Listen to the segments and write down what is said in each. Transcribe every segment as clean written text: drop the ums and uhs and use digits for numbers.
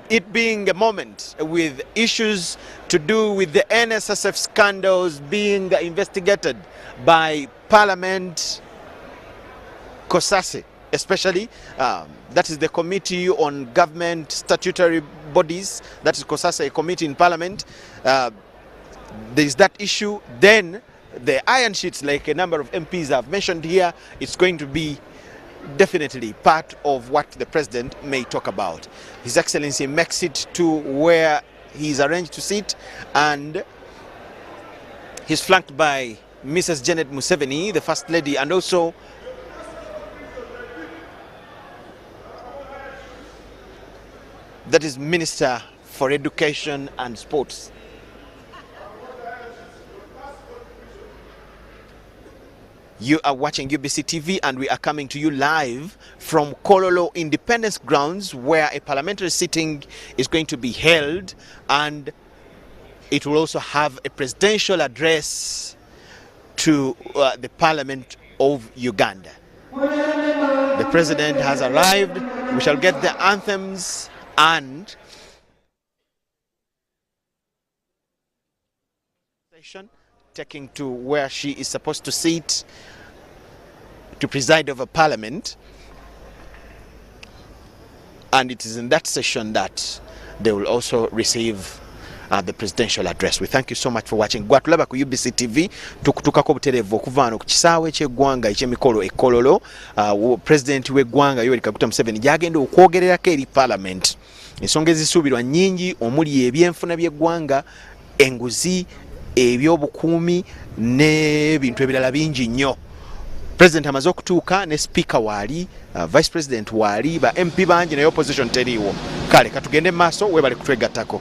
it being a moment with issues to do with the NSSF scandals being investigated by Parliament COSASE, especially that is the Committee on Government Statutory Bodies, that is COSASE, a committee in Parliament. There is that issue. Then the iron sheets, like a number of MPs have mentioned here, it's going to be definitely part of what the president may talk about. His Excellency makes it to where he's arranged to sit, and he's flanked by Mrs. Janet Museveni, the First Lady, and also that is Minister for Education and Sports. You are watching UBC TV, and we are coming to you live from Kololo Independence Grounds, where a parliamentary sitting is going to be held, and it will also have a presidential address to the Parliament of Uganda. The president has arrived. We shall get the anthems and taking to where she is supposed to sit to preside over Parliament, and it is in that session that they will also receive the presidential address. We thank you so much for watching. Gwatulaba ku UBC TV tukutukako buterevu okuva wano ku kisaawe ky'eggwanga eky'emikolo e Kololo. President w'eggwanga Yoweri Kaguta Museveni gy'agenda okwogererako eri Parliament. Ensonga ezisuubirwa nnyingi omuli ebyenfuna by'eggwanga, enguzi, ebyobukuumi n'ebintu ebirala bingi nnyo. President amaze okutuuka ne speaker waali, vice president waali, ba MP bangi naye opposition teriiwo. Kale katugende maaso, weebale kutwegattako.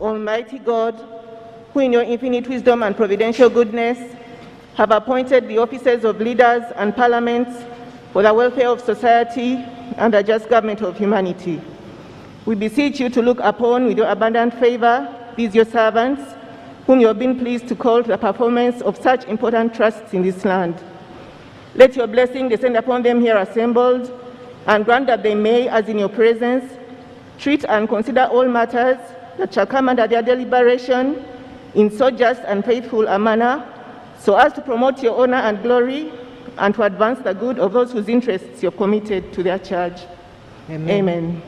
Almighty God, who in your infinite wisdom and providential goodness have appointed the offices of leaders and parliaments for the welfare of society and the just government of humanity, we beseech you to look upon with your abundant favor these your servants, whom you have been pleased to call to the performance of such important trusts in this land. Let your blessing descend upon them here assembled, and grant that they may, as in your presence, treat and consider all matters that shall come under their deliberation in so just and faithful a manner, so as to promote your honor and glory, and to advance the good of those whose interests you have committed to their charge. Amen. Amen.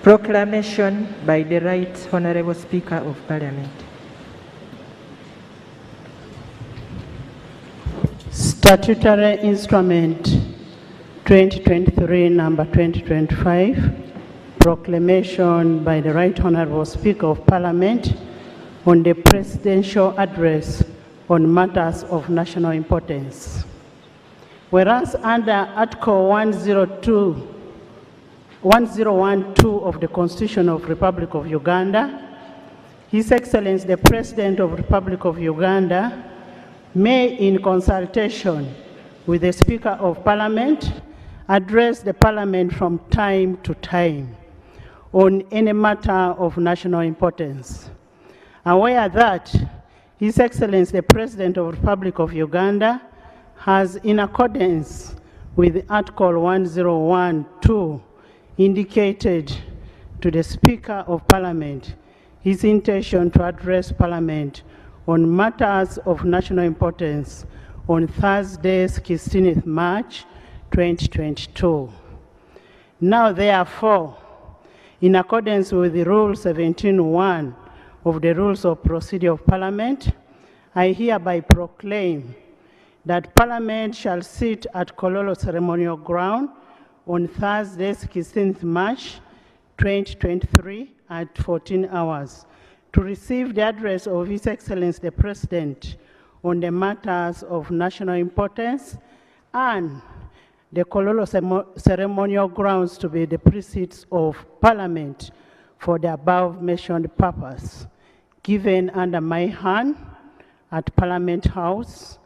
Proclamation by the Right Honourable Speaker of Parliament. Statutory Instrument 2023, number 2025, proclamation by the Right Honourable Speaker of Parliament on the Presidential Address on matters of national importance. Whereas under Article 1012 of the Constitution of the Republic of Uganda, His Excellency the President of the Republic of Uganda may, in consultation with the Speaker of Parliament, address the Parliament from time to time on any matter of national importance. Aware that His Excellency the President of the Republic of Uganda has, in accordance with Article 1012, indicated to the Speaker of Parliament his intention to address Parliament on matters of national importance on Thursday, 16th March 2022. Now, therefore, in accordance with the Rule 17.1 of the Rules of Procedure of Parliament, I hereby proclaim that Parliament shall sit at Kololo Ceremonial Ground on Thursday, 16th March 2023 at 14 hours to receive the address of His Excellency the President on the matters of national importance, and the Kololo Ceremonial Grounds to be the precincts of Parliament for the above-mentioned purpose, given under my hand at Parliament House,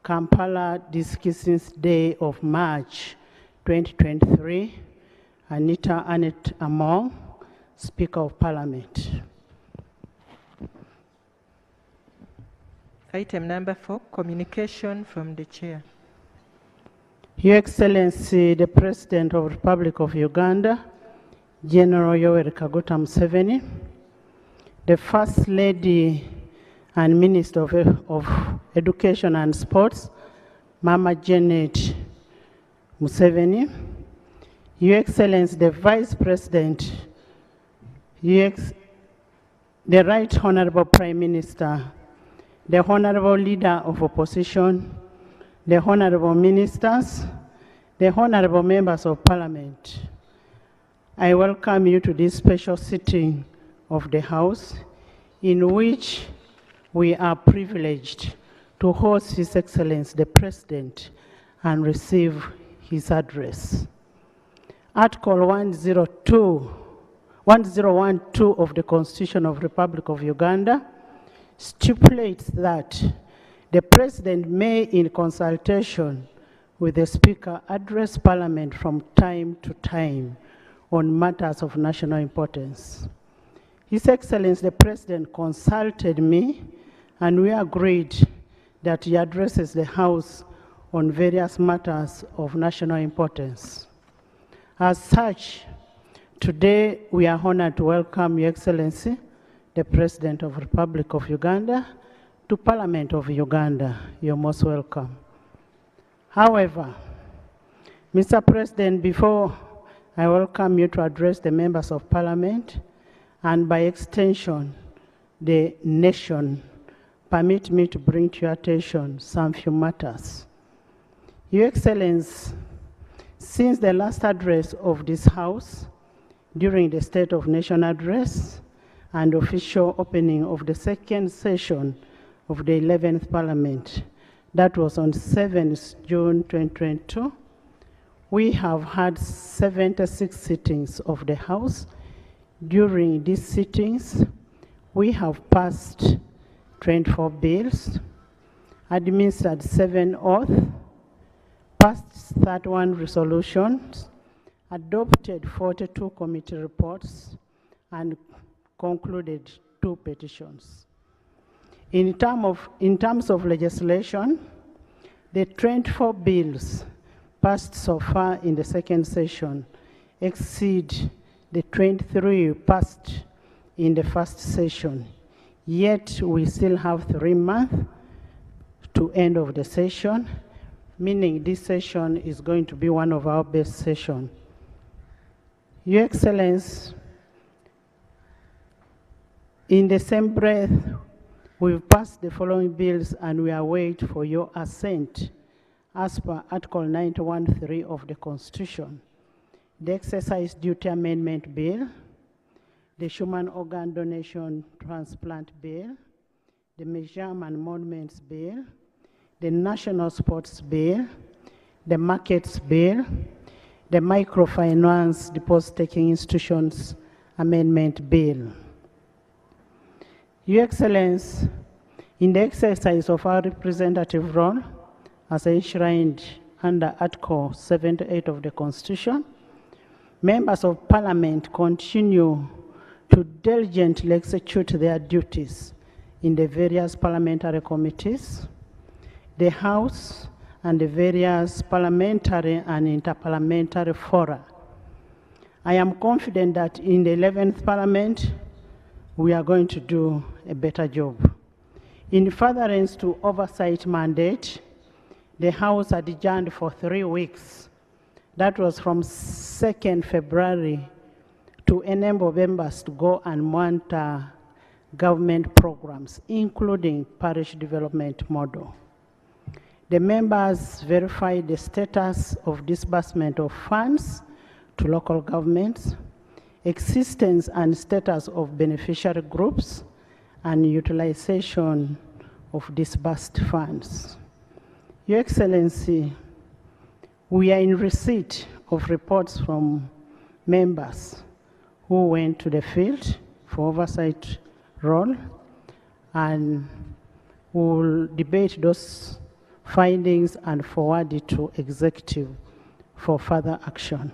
Kampala, this 16th day of March 2023, Anita Annette Among, Speaker of Parliament. Item number 4, communication from the Chair. Your Excellency, the President of the Republic of Uganda, General Yoweri Kaguta Museveni, the First Lady and Minister of Education and Sports, Mama Janet Museveni, Your Excellency, the Vice President, the Right Honourable Prime Minister, the Honourable Leader of Opposition, the Honourable Ministers, the Honourable Members of Parliament, I welcome you to this special sitting of the House, in which we are privileged to host His Excellency the President and receive his address. Article 1012 of the Constitution of the Republic of Uganda stipulates that the President may, in consultation with the Speaker, address Parliament from time to time on matters of national importance. His Excellency the President consulted me, and we agreed that he addresses the House on various matters of national importance. As such, today we are honored to welcome Your Excellency, the President of the Republic of Uganda, to Parliament of Uganda. You're most welcome. However, Mr. President, before I welcome you to address the members of Parliament, and by extension, the nation, permit me to bring to your attention some few matters. Your Excellency, since the last address of this House, during the State of Nation address and official opening of the second session of the 11th Parliament, That was on 7th June 2022. We have had 76 sittings of the House. During these sittings, we have passed 24 bills, administered 7 oaths, passed 31 resolutions, adopted 42 committee reports, and concluded 2 petitions. In terms of legislation, the 24 bills passed so far in the second session exceed the 23 passed in the first session. Yet we still have 3 months to end of the session, meaning this session is going to be one of our best sessions. Your Excellency, in the same breath, we've passed the following bills and we await for your assent as per Article 91(3) of the Constitution. The Exercise Duty Amendment Bill, the Human Organ Donation Transplant Bill, the Museum and Monuments Bill, the National Sports Bill, the Markets Bill, the Microfinance Deposit-Taking Institutions Amendment Bill. Your Excellency, in the exercise of our representative role as enshrined under Article 78 of the Constitution, members of Parliament continue to diligently execute their duties in the various parliamentary committees, the House, and the various parliamentary and interparliamentary fora. I am confident that in the 11th Parliament, we are going to do a better job. In furtherance to oversight mandate, the House adjourned for 3 weeks. That was from 2nd February to enable members to go and monitor government programs, including parish development model. The members verified the status of disbursement of funds to local governments, existence and status of beneficiary groups, and utilization of disbursed funds. Your Excellency, we are in receipt of reports from members who went to the field for oversight role, and will debate those findings and forward it to executive for further action.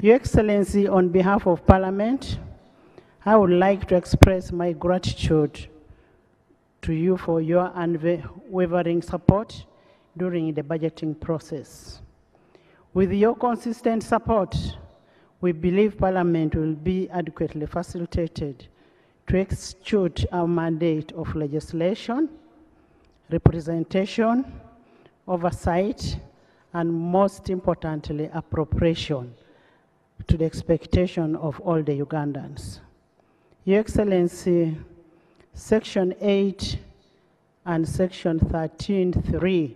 Your Excellency, on behalf of Parliament, I would like to express my gratitude to you for your unwavering support during the budgeting process. With your consistent support, we believe Parliament will be adequately facilitated to execute our mandate of legislation, representation, oversight, and most importantly, appropriation to the expectation of all the Ugandans. Your Excellency, Section 8 and Section 13(3)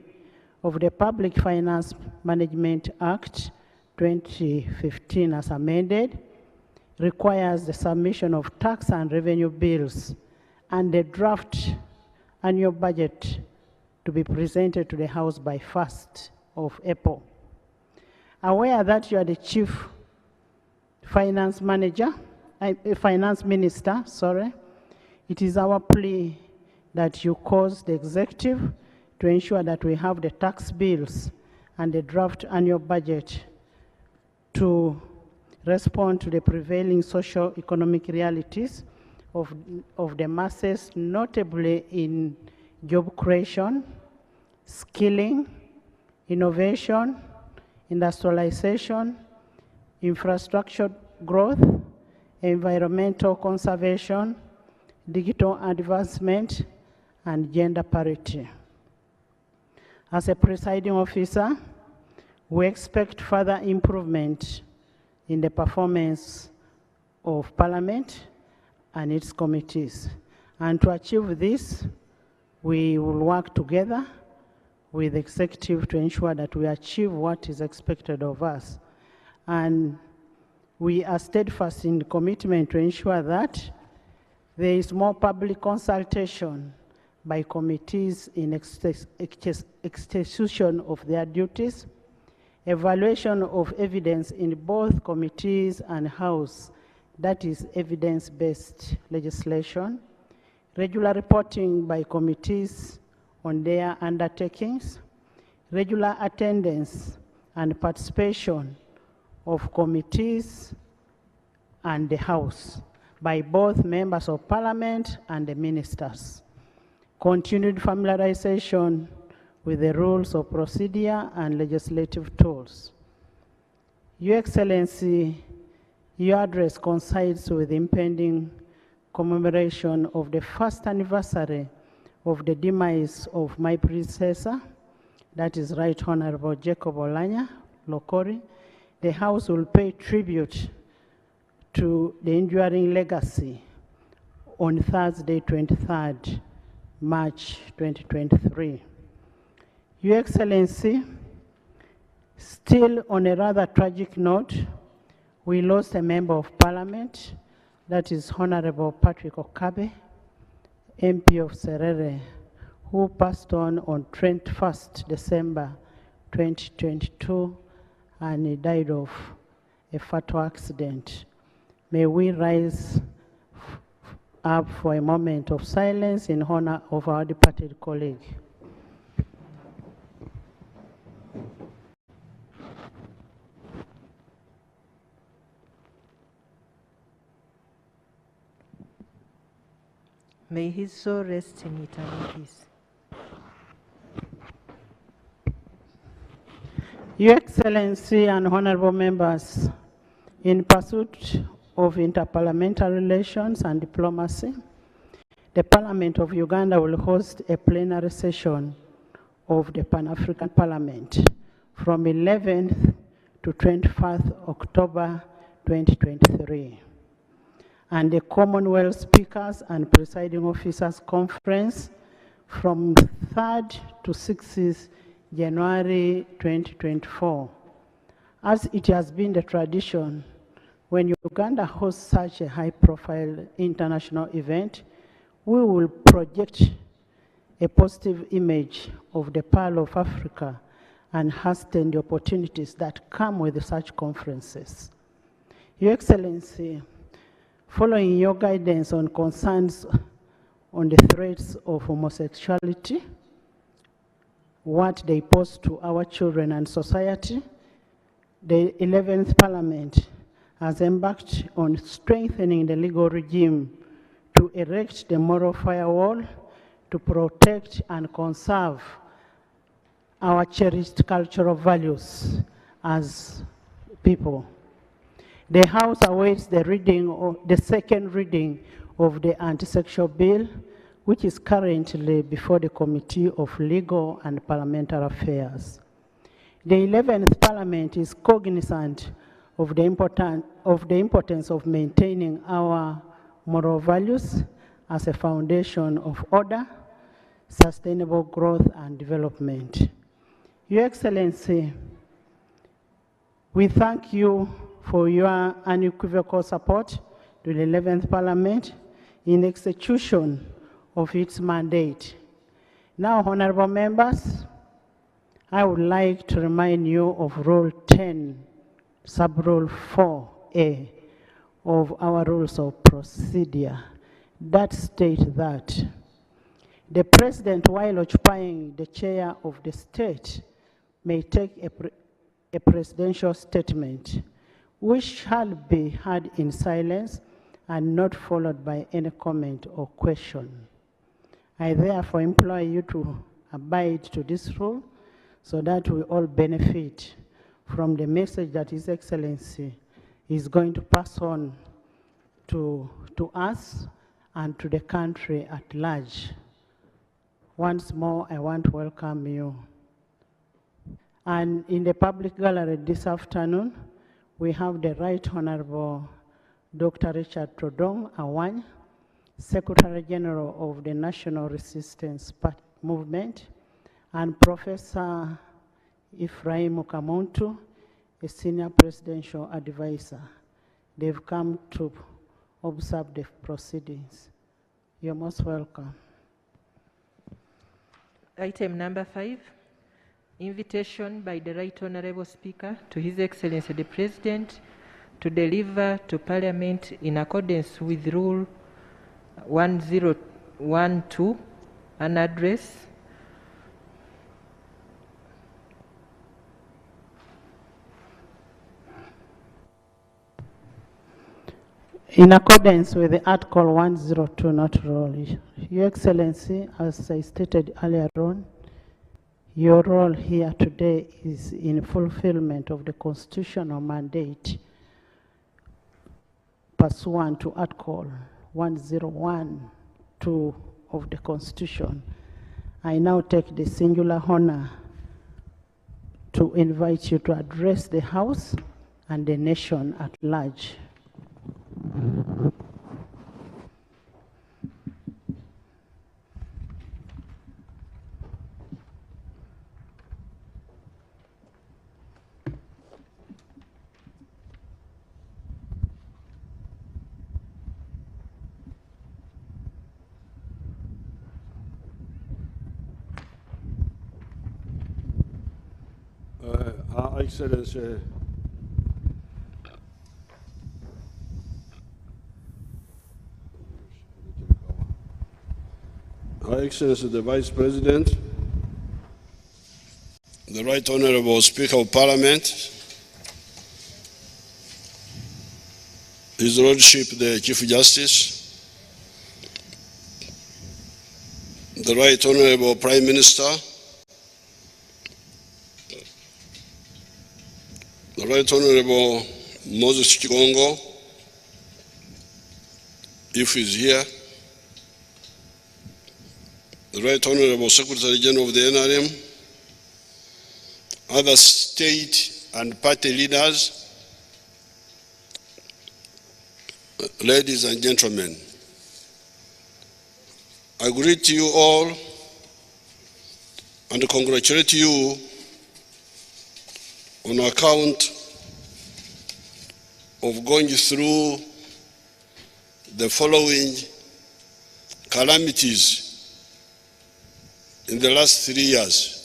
of the Public Finance Management Act 2015 as amended requires the submission of tax and revenue bills and the draft annual budget to be presented to the House by 1st of April. Aware that you are the Chief Finance Minister, it is our plea that you cause the executive to ensure that we have the tax bills and the draft annual budget to respond to the prevailing socio-economic realities of the masses, notably in job creation, skilling, innovation, industrialization, infrastructure growth, environmental conservation, digital advancement, and gender parity. As a presiding officer, we expect further improvement in the performance of Parliament and its committees. And to achieve this, we will work together with the executive to ensure that we achieve what is expected of us. And we are steadfast in the commitment to ensure that there is more public consultation by committees in execution of their duties, evaluation of evidence in both committees and House, that is evidence-based legislation, regular reporting by committees on their undertakings, regular attendance and participation of committees and the House by both members of Parliament and the ministers, continued familiarization with the rules of procedure and legislative tools. Your Excellency, your address coincides with the impending commemoration of the first anniversary of the demise of my predecessor, that is Right Honorable Jacob Oulanyah Lokori. The House will pay tribute to the enduring legacy on Thursday, 23rd March 2023. Your Excellency, still on a rather tragic note, we lost a member of Parliament, that is Honorable Patrick Okabe, MP of Serere, who passed on 21st December 2022, and he died of a fatal accident. May we rise up for a moment of silence in honor of our departed colleague. May his soul rest in eternal peace. Your Excellency and honorable members, in pursuit of interparliamentary relations and diplomacy, the Parliament of Uganda will host a plenary session of the Pan-African Parliament from 11th to 21st October 2023. And the Commonwealth Speakers and Presiding Officers Conference from 3rd to 6th January 2024. As it has been the tradition, when Uganda hosts such a high-profile international event, we will project a positive image of the Pearl of Africa and hasten the opportunities that come with such conferences. Your Excellency, following your guidance on concerns on the threats of homosexuality, what they pose to our children and society, the 11th Parliament has embarked on strengthening the legal regime to erect the moral firewall to protect and conserve our cherished cultural values as people. The House awaits the second reading of the anti-sexual bill, which is currently before the Committee of Legal and Parliamentary Affairs. The 11th Parliament is cognizant of the importance of maintaining our moral values as a foundation of order, sustainable growth, and development. Your Excellency, we thank you for your unequivocal support to the 11th Parliament in execution of its mandate. Now, honorable members, I would like to remind you of Rule 10, Sub-Rule 4A of our Rules of Procedure that state that the President, while occupying the chair of the state, may take a presidential statement which shall be heard in silence and not followed by any comment or question. I therefore implore you to abide to this rule so that we all benefit from the message that His Excellency is going to pass on to us and to the country at large. Once more, I want to welcome you. And in the public gallery this afternoon, we have the Right Honorable Dr. Richard Trodong Awany, Secretary General of the National Resistance Movement, and Professor Ephraim Kamuntu, a Senior Presidential Advisor. They've come to observe the proceedings. You're most welcome. Item number 5, invitation by the Right Honourable Speaker to His Excellency the President to deliver to Parliament in accordance with Rule 1012 an address in accordance with the Article 102 not rule. Your Excellency, as I stated earlier on, your role here today is in fulfillment of the constitutional mandate pursuant to Article 1012 of the Constitution. I now take the singular honor to invite you to address the House and the nation at large. Her Excellency, Her Excellency the Vice President, the Right Honourable Speaker of Parliament, His Lordship the Chief Justice, the Right Honourable Prime Minister, the Right Honourable Moses Chigongo, if he's here, the Right Honourable Secretary General of the NRM, other state and party leaders, ladies and gentlemen, I greet you all and congratulate you on account of going through the following calamities in the last 3 years.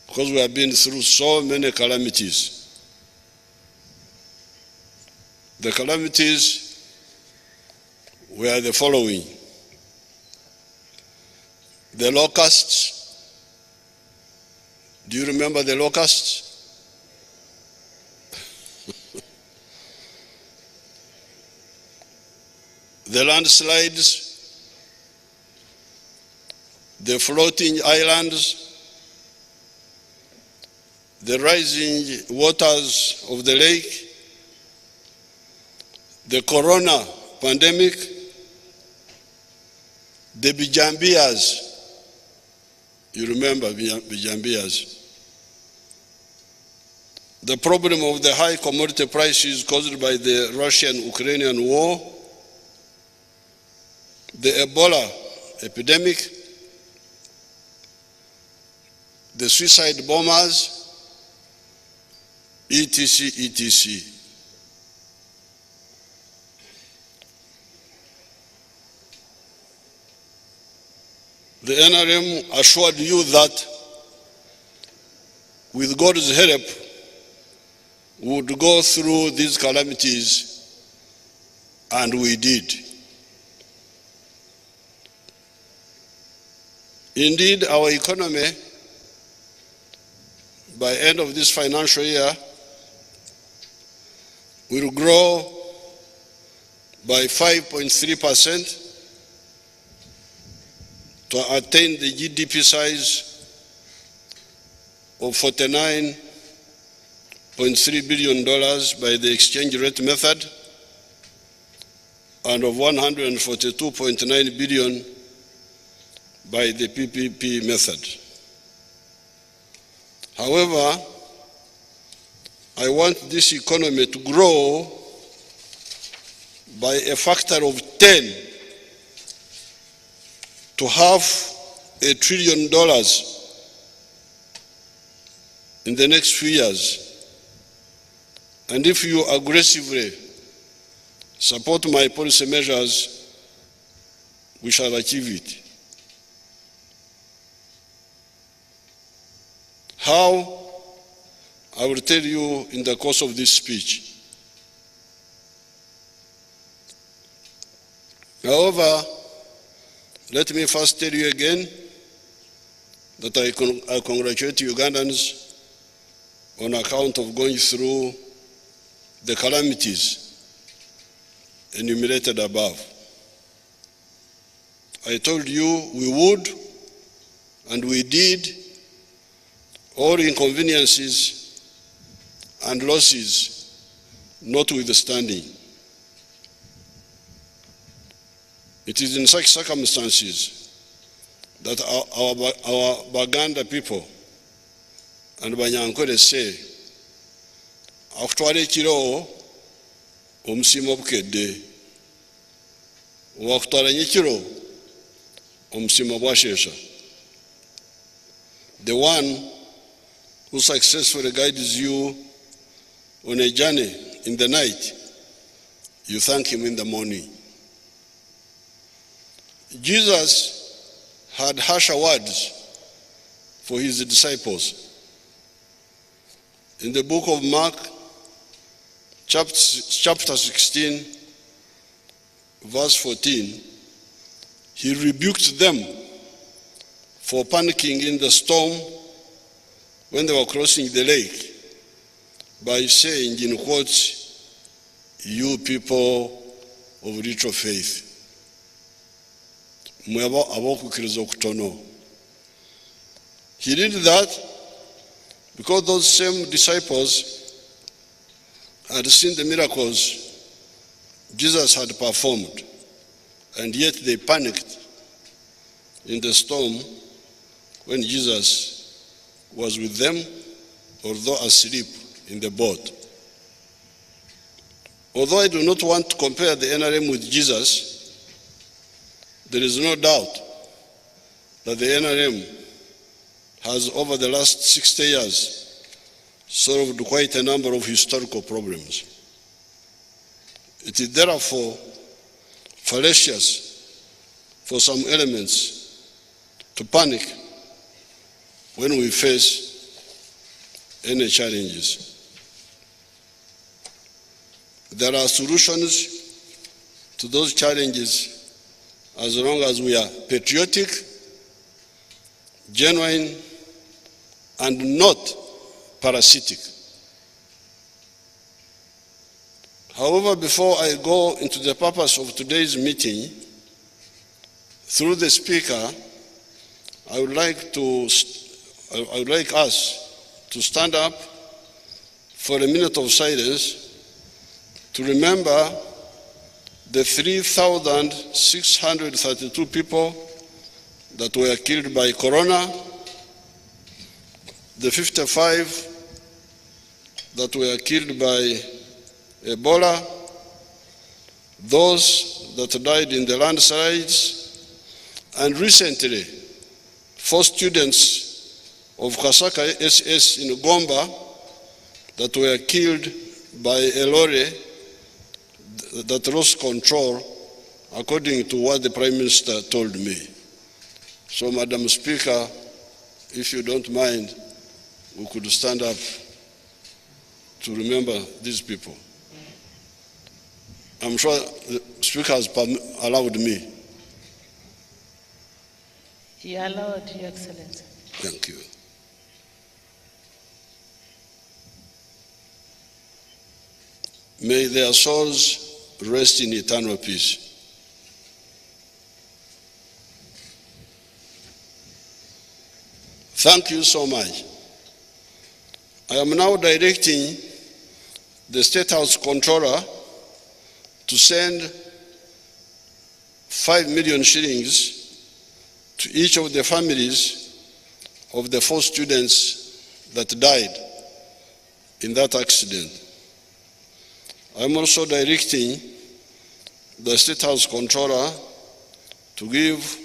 Because we have been through so many calamities. The calamities were the following: the locusts. Do you remember the locusts? The landslides, the floating islands, the rising waters of the lake, the corona pandemic, the Bijambias. You remember Bijambias. The problem of the high commodity prices caused by the Russian-Ukrainian war, the Ebola epidemic, the suicide bombers, etc., etc. The NRM assured you that with God's help, we would go through these calamities, and we did. Indeed, our economy, by end of this financial year, will grow by 5.3% to attain the GDP size of $49.3 billion by the exchange rate method and of $142.9 billion by the PPP method. However, I want this economy to grow by a factor of 10 to $500 billion in the next few years. And if you aggressively support my policy measures, we shall achieve it. How? I will tell you in the course of this speech. However, let me first tell you again that I congratulate Ugandans on account of going through the calamities enumerated above. I told you we would, and we did, all inconveniences and losses notwithstanding. It is in such circumstances that our Baganda people and Banyankole say, akutwala ekiro omusimo bukedde, wakutwala nyekiro omusimo bwashesha. The one who successfully guides you on a journey in the night, you thank him in the morning. Jesus had harsher words for his disciples. In the book of Mark, chapter 16, verse 14, he rebuked them for panicking in the storm when they were crossing the lake by saying, in quotes, "You people of little faith." He did that because those same disciples had seen the miracles Jesus had performed, and yet they panicked in the storm when Jesus was with them, although asleep in the boat. Although I do not want to compare the NRM with Jesus, there is no doubt that the NRM has, over the last 60 years, solved quite a number of historical problems. It is therefore fallacious for some elements to panic when we face any challenges. There are solutions to those challenges as long as we are patriotic, genuine, and not parasitic. However, before I go into the purpose of today's meeting, through the Speaker, I would like us to stand up for a minute of silence to remember the 3,632 people that were killed by corona, the 55 that were killed by Ebola, those that died in the landslides, and recently 4 students of Kasaka SS in Gomba that were killed by a lorry that lost control, according to what the Prime Minister told me. So, Madam Speaker, if you don't mind, we could stand up to remember these people. I'm sure the Speaker has allowed me. He allowed, Your Excellency. Thank you. May their souls rest in eternal peace. Thank you so much. I am now directing the State House Controller to send 5 million shillings to each of the families of the 4 students that died in that accident. I'm also directing the State House Controller to give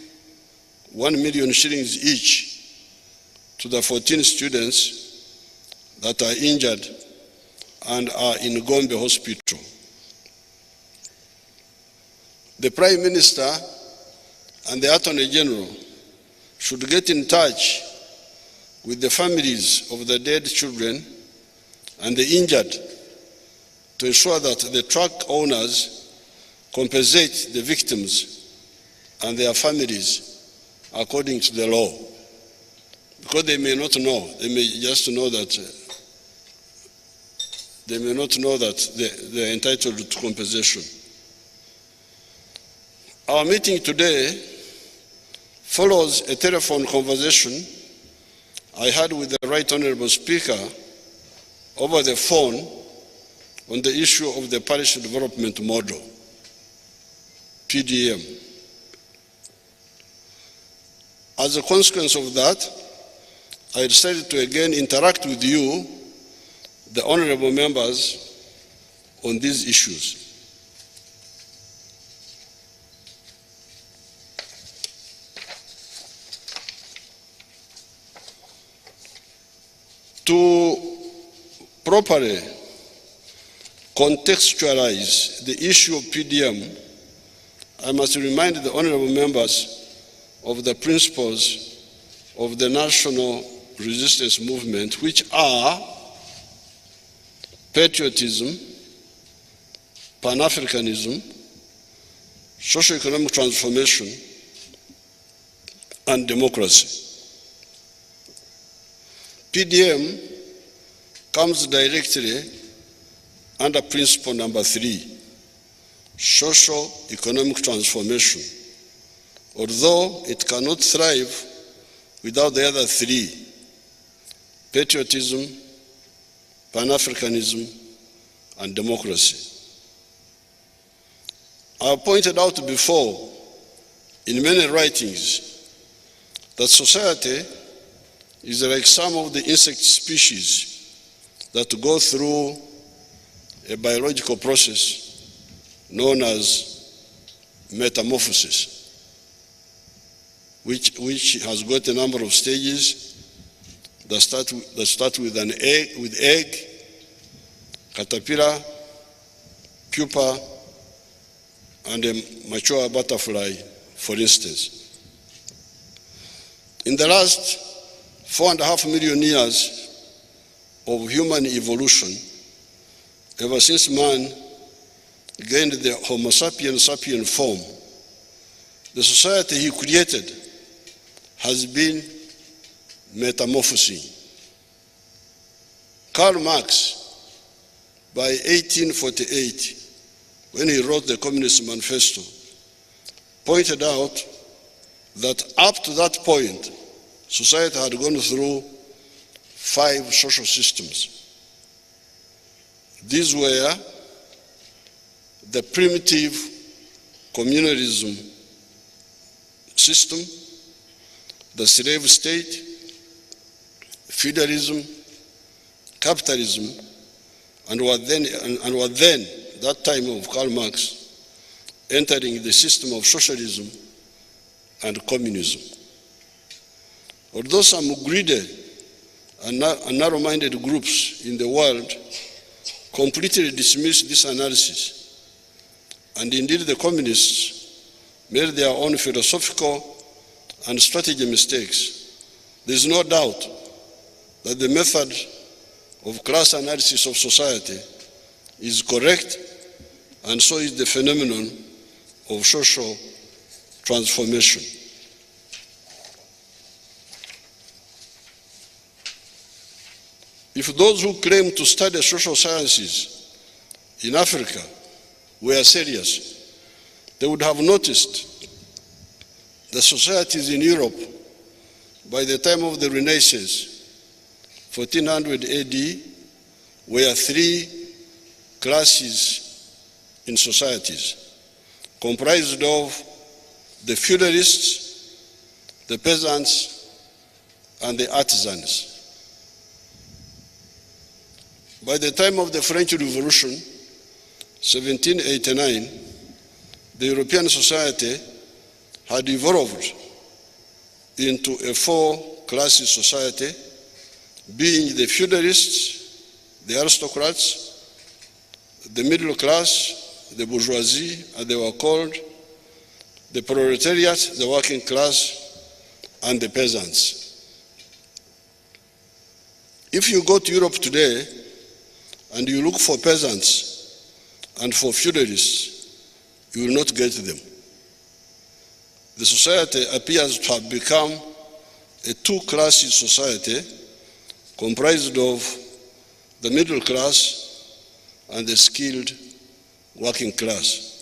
1 million shillings each to the 14 students that are injured and are in Gombe Hospital. The Prime Minister and the Attorney General should get in touch with the families of the dead children and the injured to ensure that the truck owners compensate the victims and their families according to the law. Because they may not know, they may just know that they're entitled to compensation. Our meeting today follows a telephone conversation I had with the Right Honorable Speaker over the phone on the issue of the Parish Development Model, PDM. As a consequence of that, I decided to again interact with you, the honorable members, on these issues. To properly contextualize the issue of PDM, I must remind the honorable members of the principles of the national resistance movement, which are patriotism, Pan-Africanism, socio-economic transformation, and democracy. PDM comes directly under principle number 3, socio-economic transformation, although it cannot thrive without the other 3, patriotism, Pan-Africanism, and democracy. I have pointed out before in many writings that society is like some of the insect species that go through a biological process known as metamorphosis, which has got a number of stages that start with an egg, caterpillar, pupa, and a mature butterfly, for instance. In the last 4.5 million years of human evolution, ever since man gained the Homo sapiens sapien form, the society he created has been metamorphosing. Karl Marx, by 1848, when he wrote the Communist Manifesto, pointed out that up to that point, society had gone through 5 social systems. These were the primitive communalism system, the slave state, feudalism, capitalism, and were then, that time of Karl Marx, entering the system of socialism and communism. Although some greedy and narrow-minded groups in the world completely dismissed this analysis, and indeed the communists made their own philosophical and strategy mistakes, there is no doubt that the method of class analysis of society is correct, and so is the phenomenon of social transformation. If those who claim to study social sciences in Africa were serious, they would have noticed the societies in Europe by the time of the Renaissance, 1400 AD, were 3 classes in societies, comprised of the feudalists, the peasants, and the artisans. By the time of the French Revolution, 1789, the European society had evolved into a 4-class society, being the feudalists, the aristocrats, the middle class, the bourgeoisie, as they were called, the proletariat, the working class, and the peasants. If you go to Europe today and you look for peasants and for feudalists, you will not get them. The society appears to have become a two-class society comprised of the middle class and the skilled working class.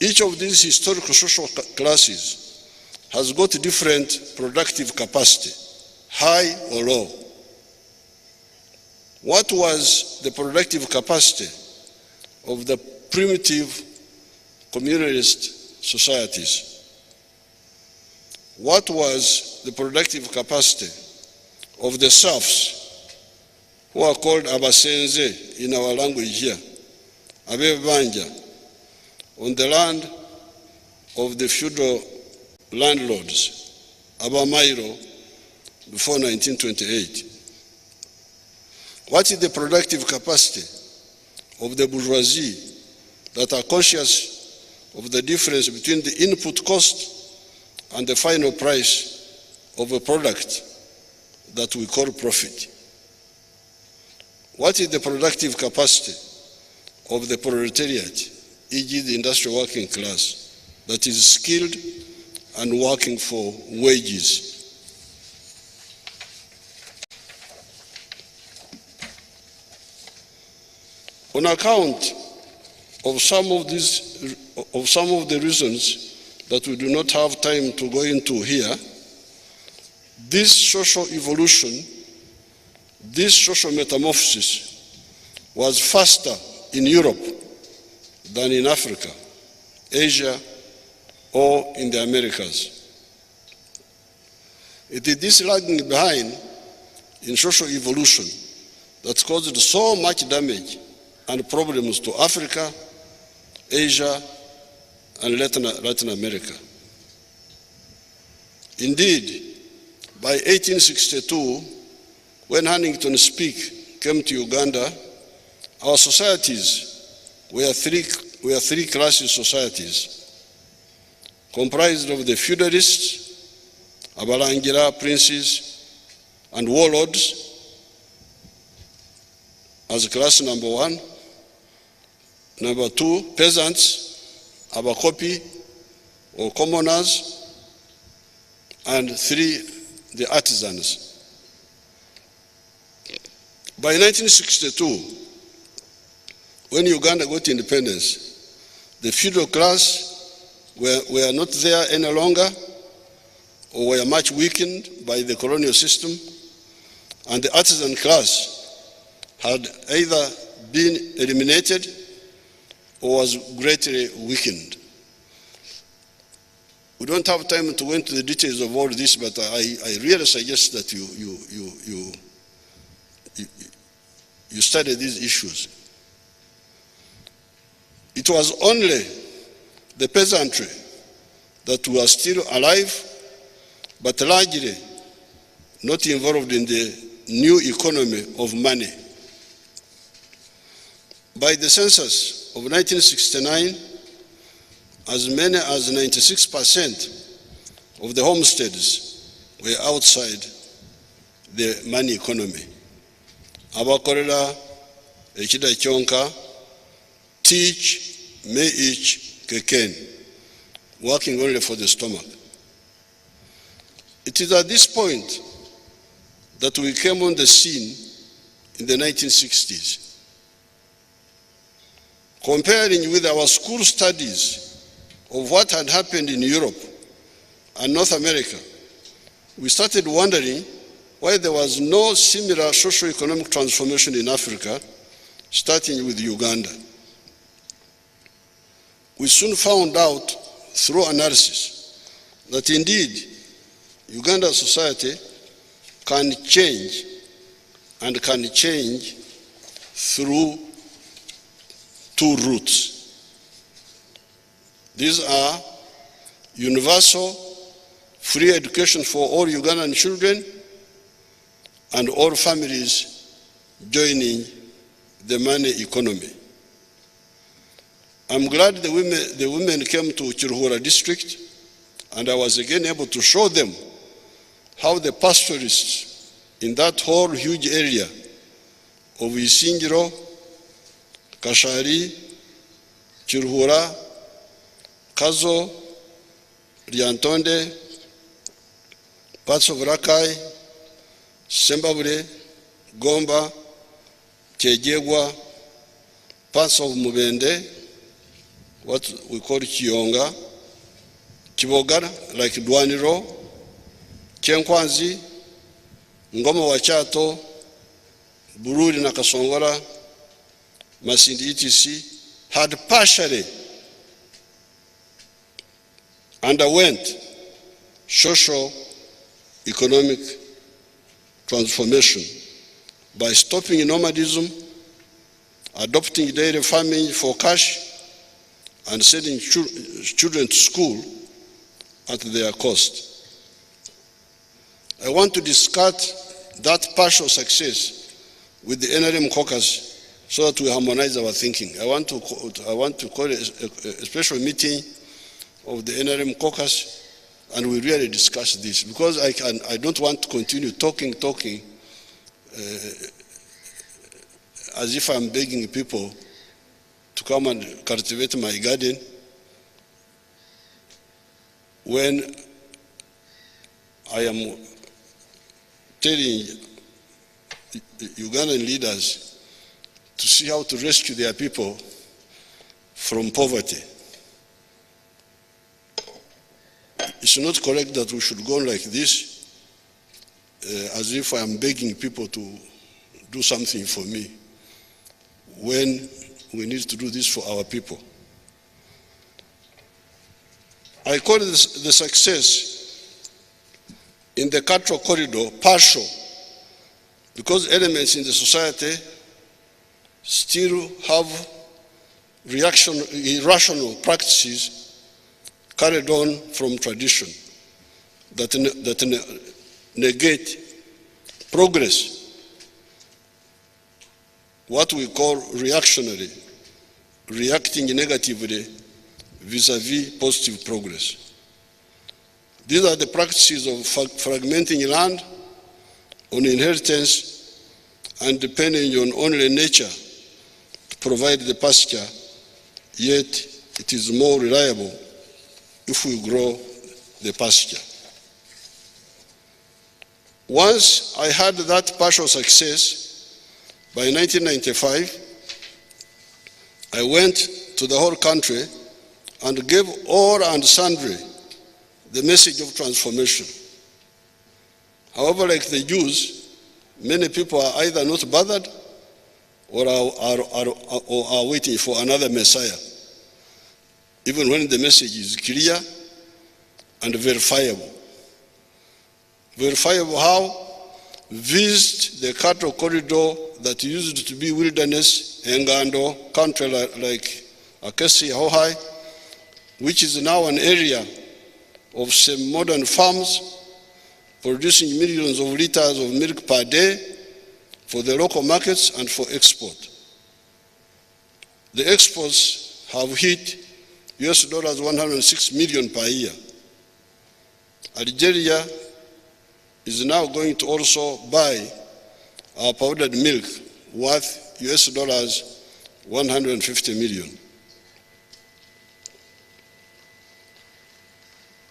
Each of these historical social classes has got different productive capacity, high or low. What was the productive capacity of the primitive communalist societies? What was the productive capacity of the serfs, who are called abasenze in our language here, abebanja, on the land of the feudal landlords, abamairo, before 1928? What is the productive capacity of the bourgeoisie that are conscious of the difference between the input cost and the final price of a product that we call profit? What is the productive capacity of the proletariat, e.g. the industrial working class, that is skilled and working for wages? On account of some of the reasons that we do not have time to go into here, this social evolution, this social metamorphosis was faster in Europe than in Africa, Asia, or in the Americas. It is this lagging behind in social evolution that caused so much damage and problems to Africa, Asia, and Latin America. Indeed, by 1862, when Huntington Speke came to Uganda, our societies were three classes societies, comprised of the feudalists, abalangira, princes, and warlords as class number one. Number two, peasants, abakopi, or commoners. And three, the artisans. By 1962, when Uganda got independence, the feudal class were not there any longer, or were much weakened by the colonial system, and the artisan class had either been eliminated or was greatly weakened. We don't have time to go into the details of all this, but I really suggest that you study these issues. It was only the peasantry that were still alive, but largely not involved in the new economy of money. By the census of 1969, as many as 96% of the homesteads were outside the money economy. Abakorera ekida kyonka, teach, may each, keken, working only for the stomach. It is at this point that we came on the scene in the 1960s. Comparing with our school studies of what had happened in Europe and North America, we started wondering why there was no similar socio-economic transformation in Africa, starting with Uganda. We soon found out through analysis that indeed Uganda's society can change, and can change through two routes. These are universal free education for all Ugandan children and all families joining the money economy. I'm glad the women came to Kiruhura district, and I was again able to show them how the pastoralists in that whole huge area of Isingiro, Kashari, Kiruhura, Kazo, Liantonde, parts of Rakai, Sembabure, Gomba, Kejegwa, parts of Mubende, what we call Kionga, Kibogara, like Dwaniro, Chenkwanzi, Ngoma Wachato, Bururi na Kasongora, Masindi etc. had partially underwent social economic transformation by stopping nomadism, adopting dairy farming for cash, and sending children to school at their cost. I want to discuss that partial success with the NRM caucus so that we harmonize our thinking. I want to call a special meeting of the NRM caucus, and we really discuss this, because I don't want to continue talking as if I'm begging people to come and cultivate my garden when I am telling Ugandan leaders to see how to rescue their people from poverty. It's not correct that we should go on like this, as if I am begging people to do something for me, when we need to do this for our people. I call the success in the cultural corridor partial, because elements in the society still have irrational practices carried on from tradition that negate progress, what we call reactionary, reacting negatively vis-à-vis positive progress. These are the practices of fragmenting land on inheritance and depending on only nature to provide the pasture, yet it is more reliable if we grow the pasture. Once I had that partial success, by 1995, I went to the whole country and gave all and sundry the message of transformation. However, like the Jews, many people are either not bothered or are waiting for another Messiah, even when the message is clear and verifiable. Verifiable how? Visit the cattle corridor that used to be wilderness, Engando, country like Akesi, Hohai, which is now an area of some modern farms producing millions of liters of milk per day for the local markets and for export. The exports have hit US dollars 106 million per year. Algeria is now going to also buy our powdered milk worth US dollars 150 million.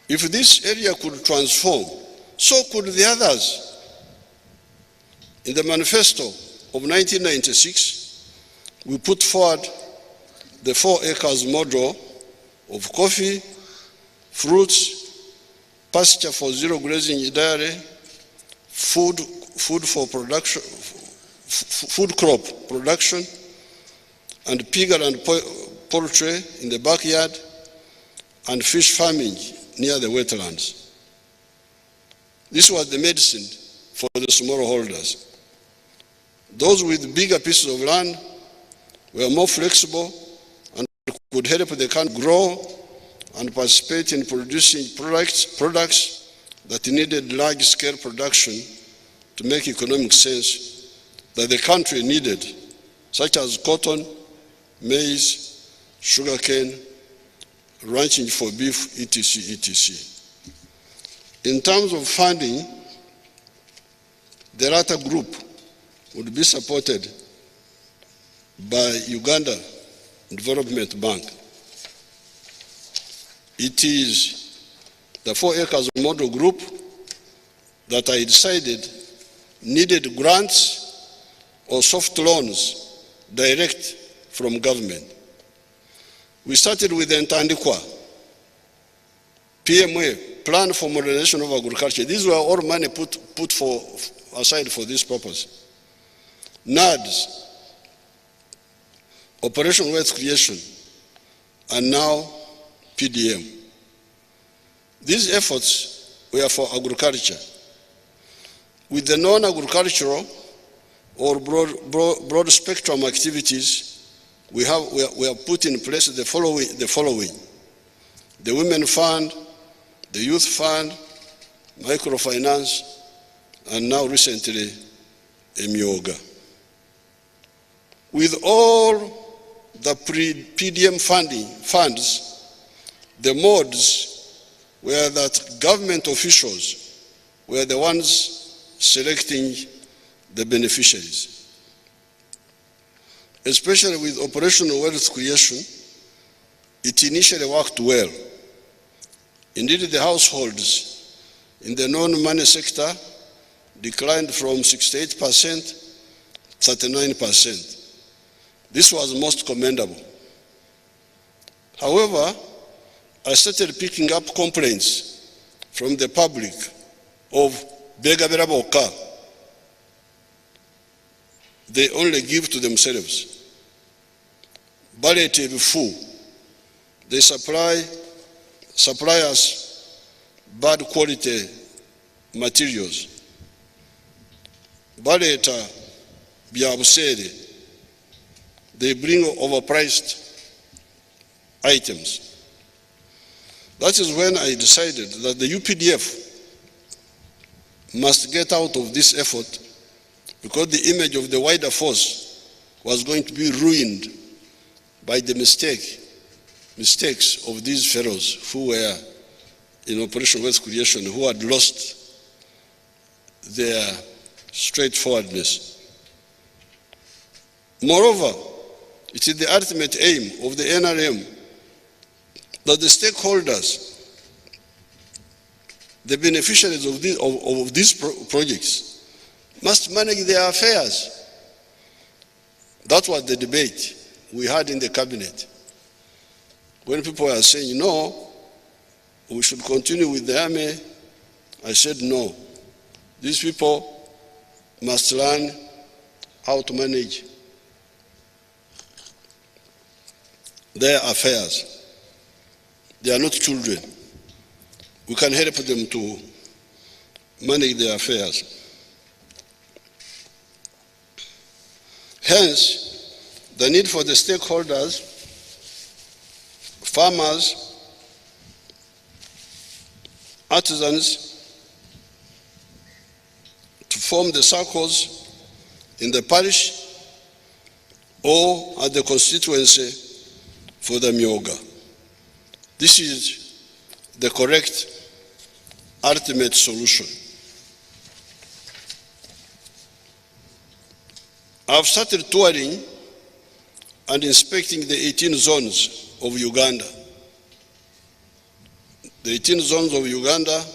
If this area could transform, so could the others. In the manifesto of 1996, we put forward the 4 acres model of coffee, fruits, pasture for zero grazing dairy, food for production, food crop production, and pig and poultry in the backyard, and fish farming near the wetlands. This was the medicine for the smallholders. Those with bigger pieces of land were more flexible and could help the country grow and participate in producing products that needed large-scale production to make economic sense that the country needed, such as cotton, maize, sugarcane, ranching for beef, etc., etc. In terms of funding, the latter group would be supported by Uganda Development Bank. It is the 4 acres model group that I decided needed grants or soft loans direct from government. We started with the Ntandikwa, PMA, Plan for Modernization of Agriculture. These were all money put aside for this purpose. NADS, Operation Wealth Creation, and now PDM. These efforts were for agriculture. With the non-agricultural or broad spectrum activities, we have put in place the following: the Women Fund, the Youth Fund, Microfinance, and now recently, Emyoga. With all the pre-PDM funds, the modes were that government officials were the ones selecting the beneficiaries. Especially with operational wealth creation, it initially worked well. Indeed, the households in the non-money sector declined from 68% to 39%. This was most commendable. However, I started picking up complaints from the public of Begabera Boka. They only give to themselves. Balete Full. They supply us bad quality materials. Baleta Biabusere. They bring overpriced items. That is when I decided that the UPDF must get out of this effort, because the image of the wider force was going to be ruined by the mistakes of these fellows who were in Operation Wealth Creation, who had lost their straightforwardness. Moreover, it is the ultimate aim of the NRM that the stakeholders, the beneficiaries of these projects, must manage their affairs. That was the debate we had in the cabinet. When people were saying, no, we should continue with the army, I said, no. These people must learn how to manage their affairs. They are not children. We can help them to manage their affairs. Hence, the need for the stakeholders, farmers, artisans, to form the circles in the parish or at the constituency for the Myoga. This is the correct ultimate solution. I've started touring and inspecting the 18 zones of Uganda. The 18 zones of Uganda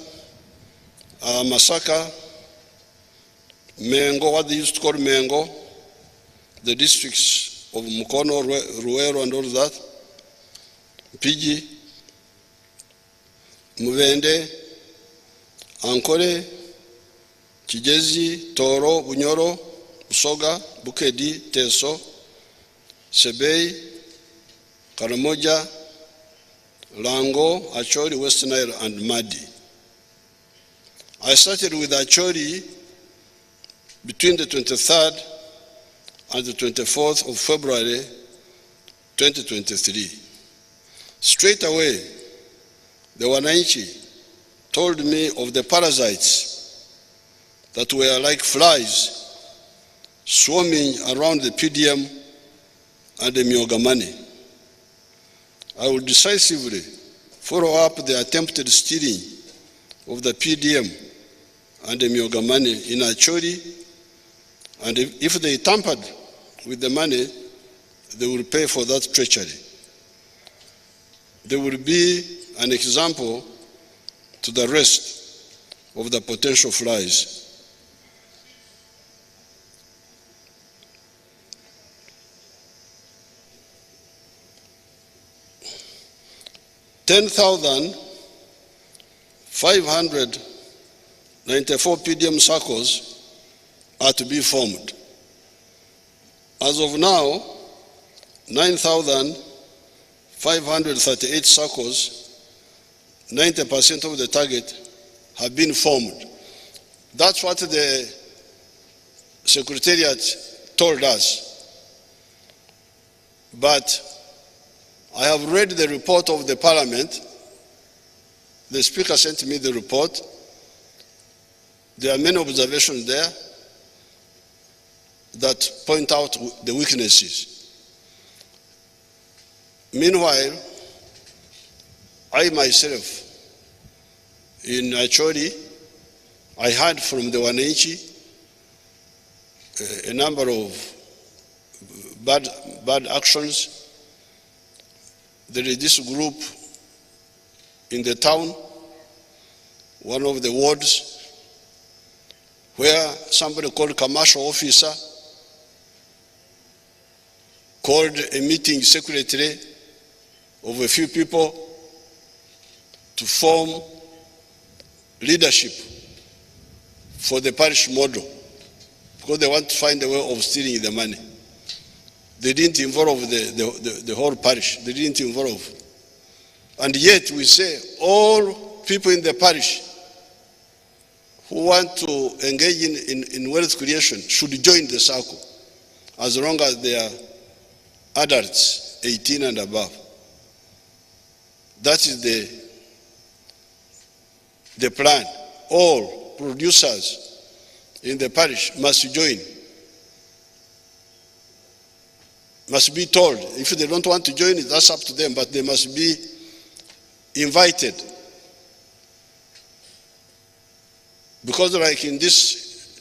are Masaka, Mengo, what they used to call Mengo, the districts of Mukono, Ruero, and all that, Pigi, Mubende, Ankole, Kigezi, Toro, Bunyoro, Busoga, Bukedi, Teso, Sebei, Karamoja, Lango, Acholi, West Nile, and Madi. I started with Acholi between the 23rd and the 24th of February 2023. Straight away, the Wananchi told me of the parasites that were like flies swarming around the PDM and the Myogamani. I will decisively follow up the attempted stealing of the PDM and the Myoga money in Acholi, and if they tampered with the money, they will pay for that treachery. They will be an example to the rest of the potential flies. $10,594 PDM circles are to be formed. As of now, 9,538 circles, 90% of the target, have been formed. That's what the Secretariat told us. But I have read the report of the Parliament. The Speaker sent me the report. There are many observations there that point out the weaknesses. Meanwhile, I myself, in Acholi, I heard from the Wananchi a number of bad actions. There is this group in the town, one of the wards, where somebody called commercial officer called a meeting secretary of a few people to form leadership for the parish model, because they want to find a way of stealing the money. They didn't involve the whole parish. They didn't involve. And yet we say all people in the parish who want to engage in wealth creation should join the circle, as long as they are adults, 18 and above. That is the plan. All producers in the parish must join, must be told. If they don't want to join, that's up to them, but they must be invited. Because like in this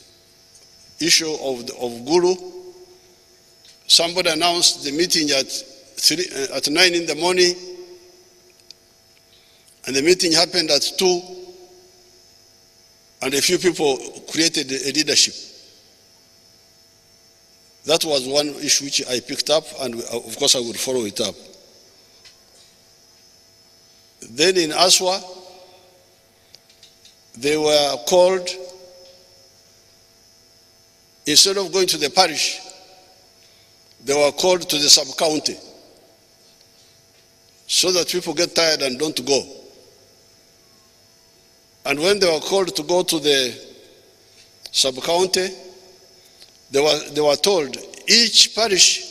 issue of Gulu, somebody announced the meeting at 9 in the morning, and the meeting happened at 2, and a few people created a leadership. That was one issue which I picked up, and of course I would follow it up. Then in Aswa, they were called, instead of going to the parish, they were called to the sub-county, so that people get tired and don't go. And when they were called to go to the sub-county, they were told, each parish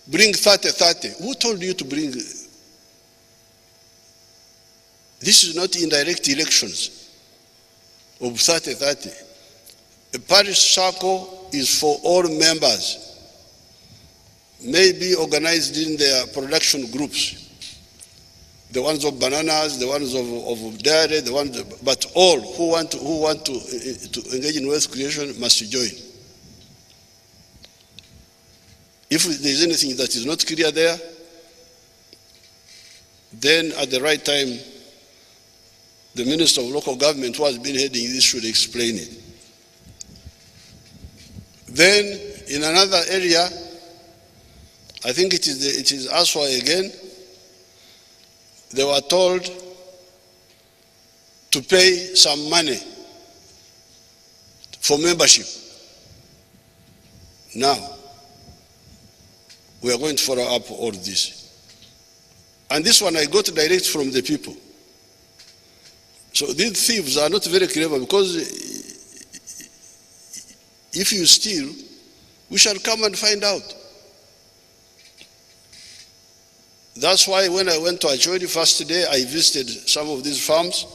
bring 30-30. Who told you to bring? This is not indirect elections of 30-30. A parish circle is for all members, may be organized in their production groups. The ones of bananas, the ones of dairy, but all who want to engage in wealth creation must join. If there is anything that is not clear there, then at the right time, the Minister of Local Government, who has been heading this, should explain it. Then, in another area, I think it is Aswa again, they were told to pay some money for membership. Now, we are going to follow up all this. And this one I got direct from the people. So these thieves are not very clever, because if you steal, we shall come and find out. That's why when I went to Acholi first day, I visited some of these farms.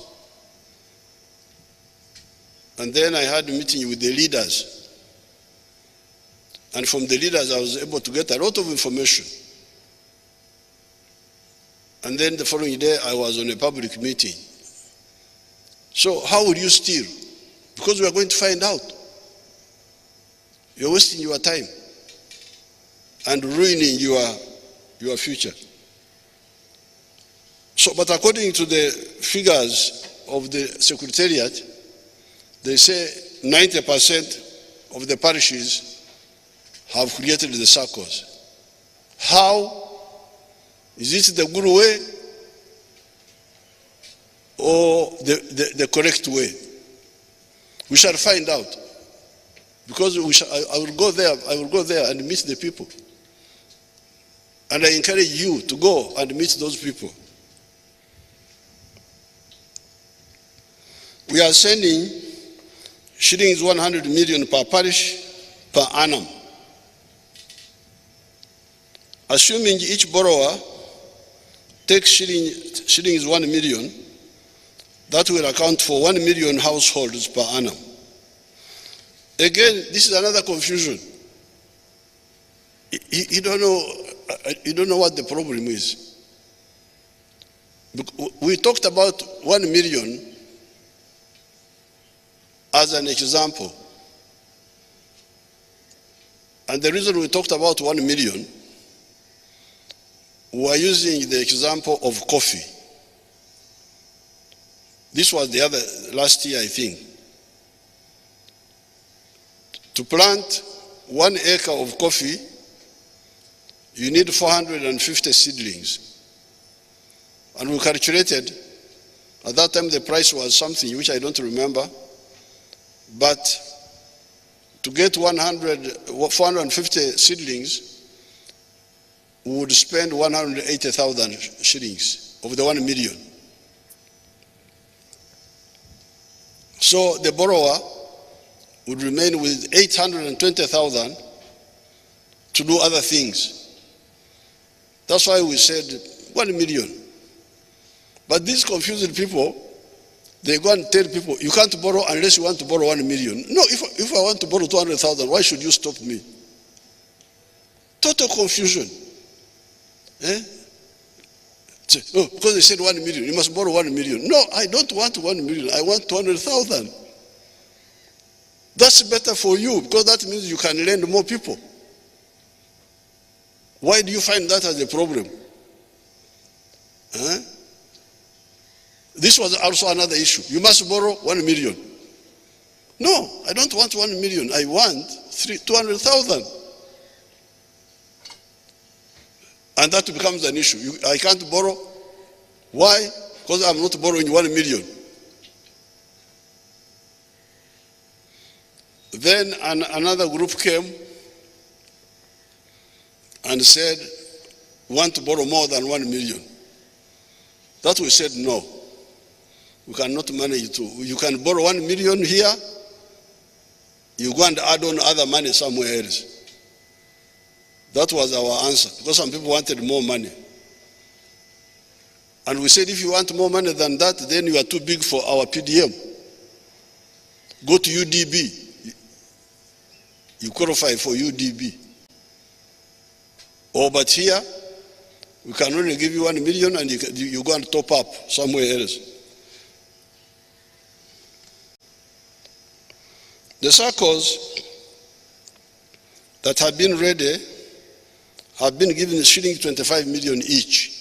And then I had a meeting with the leaders. And from the leaders, I was able to get a lot of information. and then the following day I was on a public meeting. So how would you steal? Because we are going to find out. You're wasting your time and ruining your future. So, but according to the figures of the Secretariat, they say 90% of the parishes have created the SACCOs. How? Is it the good way or the correct way? We shall find out. Because I will go there and meet the people. And I encourage you to go and meet those people. We are sending shillings 100 million per parish per annum. Assuming each borrower takes shillings 1 million, that will account for 1 million households per annum. Again, this is another confusion. You don't know what the problem is. We talked about 1 million as an example. And the reason we talked about 1 million, we are using the example of coffee. This was last year, I think. To plant 1 acre of coffee, you need 450 seedlings. And we calculated, at that time the price was something which I don't remember, but to get 450 seedlings, we would spend 180,000 shillings of the 1 million. So the borrower would remain with 820,000 to do other things. That's why we said 1 million. But these confused people, they go and tell people, you can't borrow unless you want to borrow 1 million. No, if I want to borrow 200,000, why should you stop me? Total confusion. Oh, because they said 1 million, you must borrow 1 million. No, I don't want 1 million, I want 200,000. That's better for you, because that means you can lend more people. Why do you find that as a problem? This was also another issue. You must borrow 1 million. No, I don't want 1 million. I want 200,000. And that becomes an issue. I can't borrow. Why? Because I'm not borrowing 1 million. Then another group came and said, want to borrow more than 1 million. That we said, no. We cannot manage to. You can borrow 1 million here, you go and add on other money somewhere else. That was our answer, because some people wanted more money. And we said, if you want more money than that, then you are too big for our PDM. Go to UDB. You qualify for UDB. Oh, but here, we can only give you 1 million and you go and top up somewhere else. The SACCOs that have been ready have been given shilling 25 million each.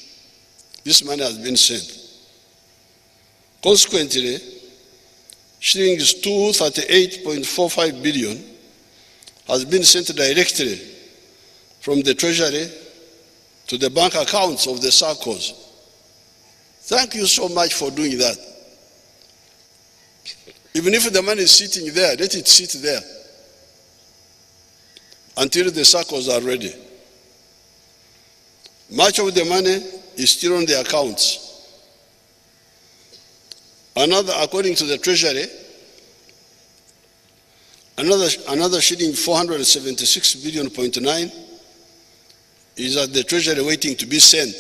This money has been sent. Consequently, shillings 238.45 billion has been sent directly from the Treasury to the bank accounts of the SACCOs. Thank you so much for doing that. Even if the money is sitting there, let it sit there until the SACCOs are ready. Much of the money is still on the accounts. According to the Treasury, another shilling 476.9 billion is at the Treasury waiting to be sent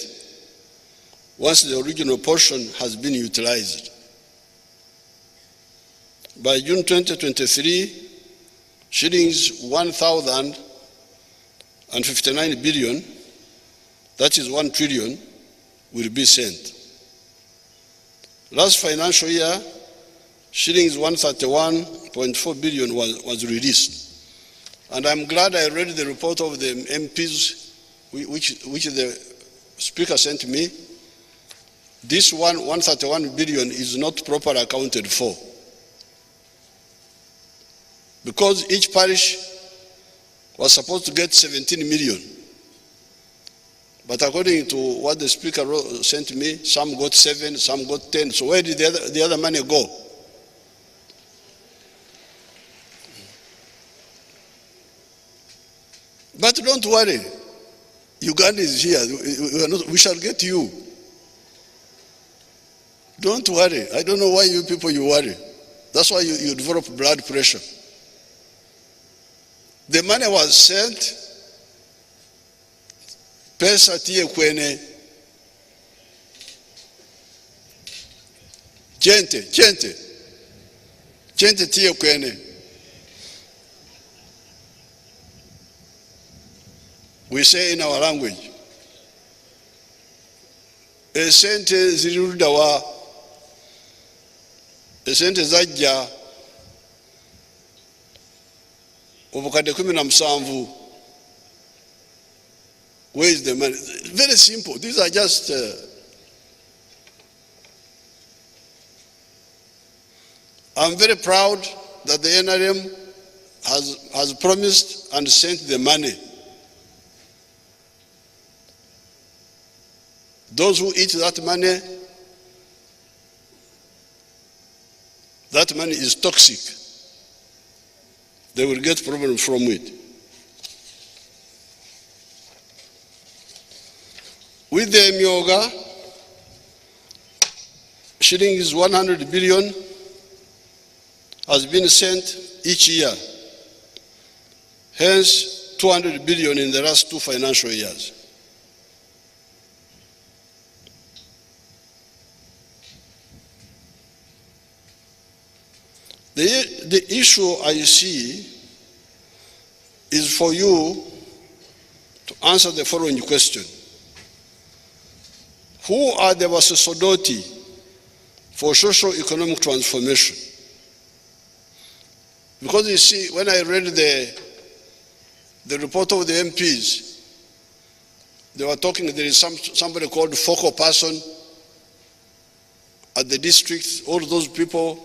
once the original portion has been utilized. By June 2023, shillings 1,059 billion, that is 1 trillion, will be sent. Last financial year, shillings 131.4 billion was released. And I'm glad I read the report of the MPs which the Speaker sent me. This 131 billion is not properly accounted for, because each parish was supposed to get 17 million. But according to what the Speaker sent me, some got 7, some got 10. So where did the other money go? But don't worry, Uganda is here. We shall get you. Don't worry. I don't know why you people worry. That's why you develop blood pressure. The money was sent. Pesa tie kwene. Gente tie kwene. We say in our language, esente zilirudawa, esente zajja obukadde 17. Where is the money? Very simple. These are just I'm very proud that the NRM has promised and sent the money. Those who eat that money is toxic. They will get problems from it. With the Myoga, shillings 100 billion has been sent each year. Hence, 200 billion in the last 2 financial years. The issue I see is for you to answer the following question. Who are the Wasosodoti for socio-economic transformation? Because you see, when I read the report of the MPs, they were talking, there is somebody called focal person at the district, all those people,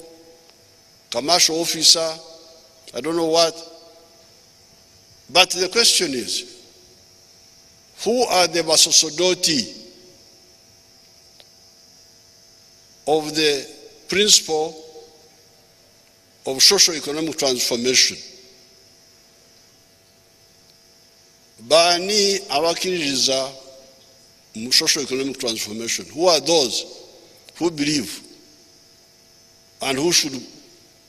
commercial officer, I don't know what. But the question is, who are the Wasosodoti of the principle of socio-economic transformation? Bani abakiririza mu socio-economic transformation. Who are those who believe and who should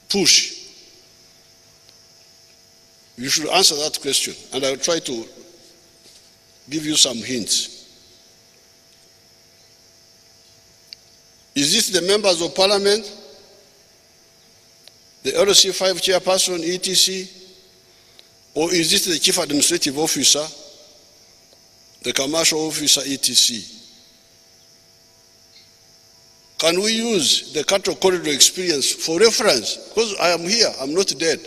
push? You should answer that question, and I will try to give you some hints. Is this the members of parliament, the LC5 chairperson, etc., or is this the chief administrative officer, the commercial officer, etc.? Can we use the cattle corridor experience for reference? Because I am here, I'm not dead.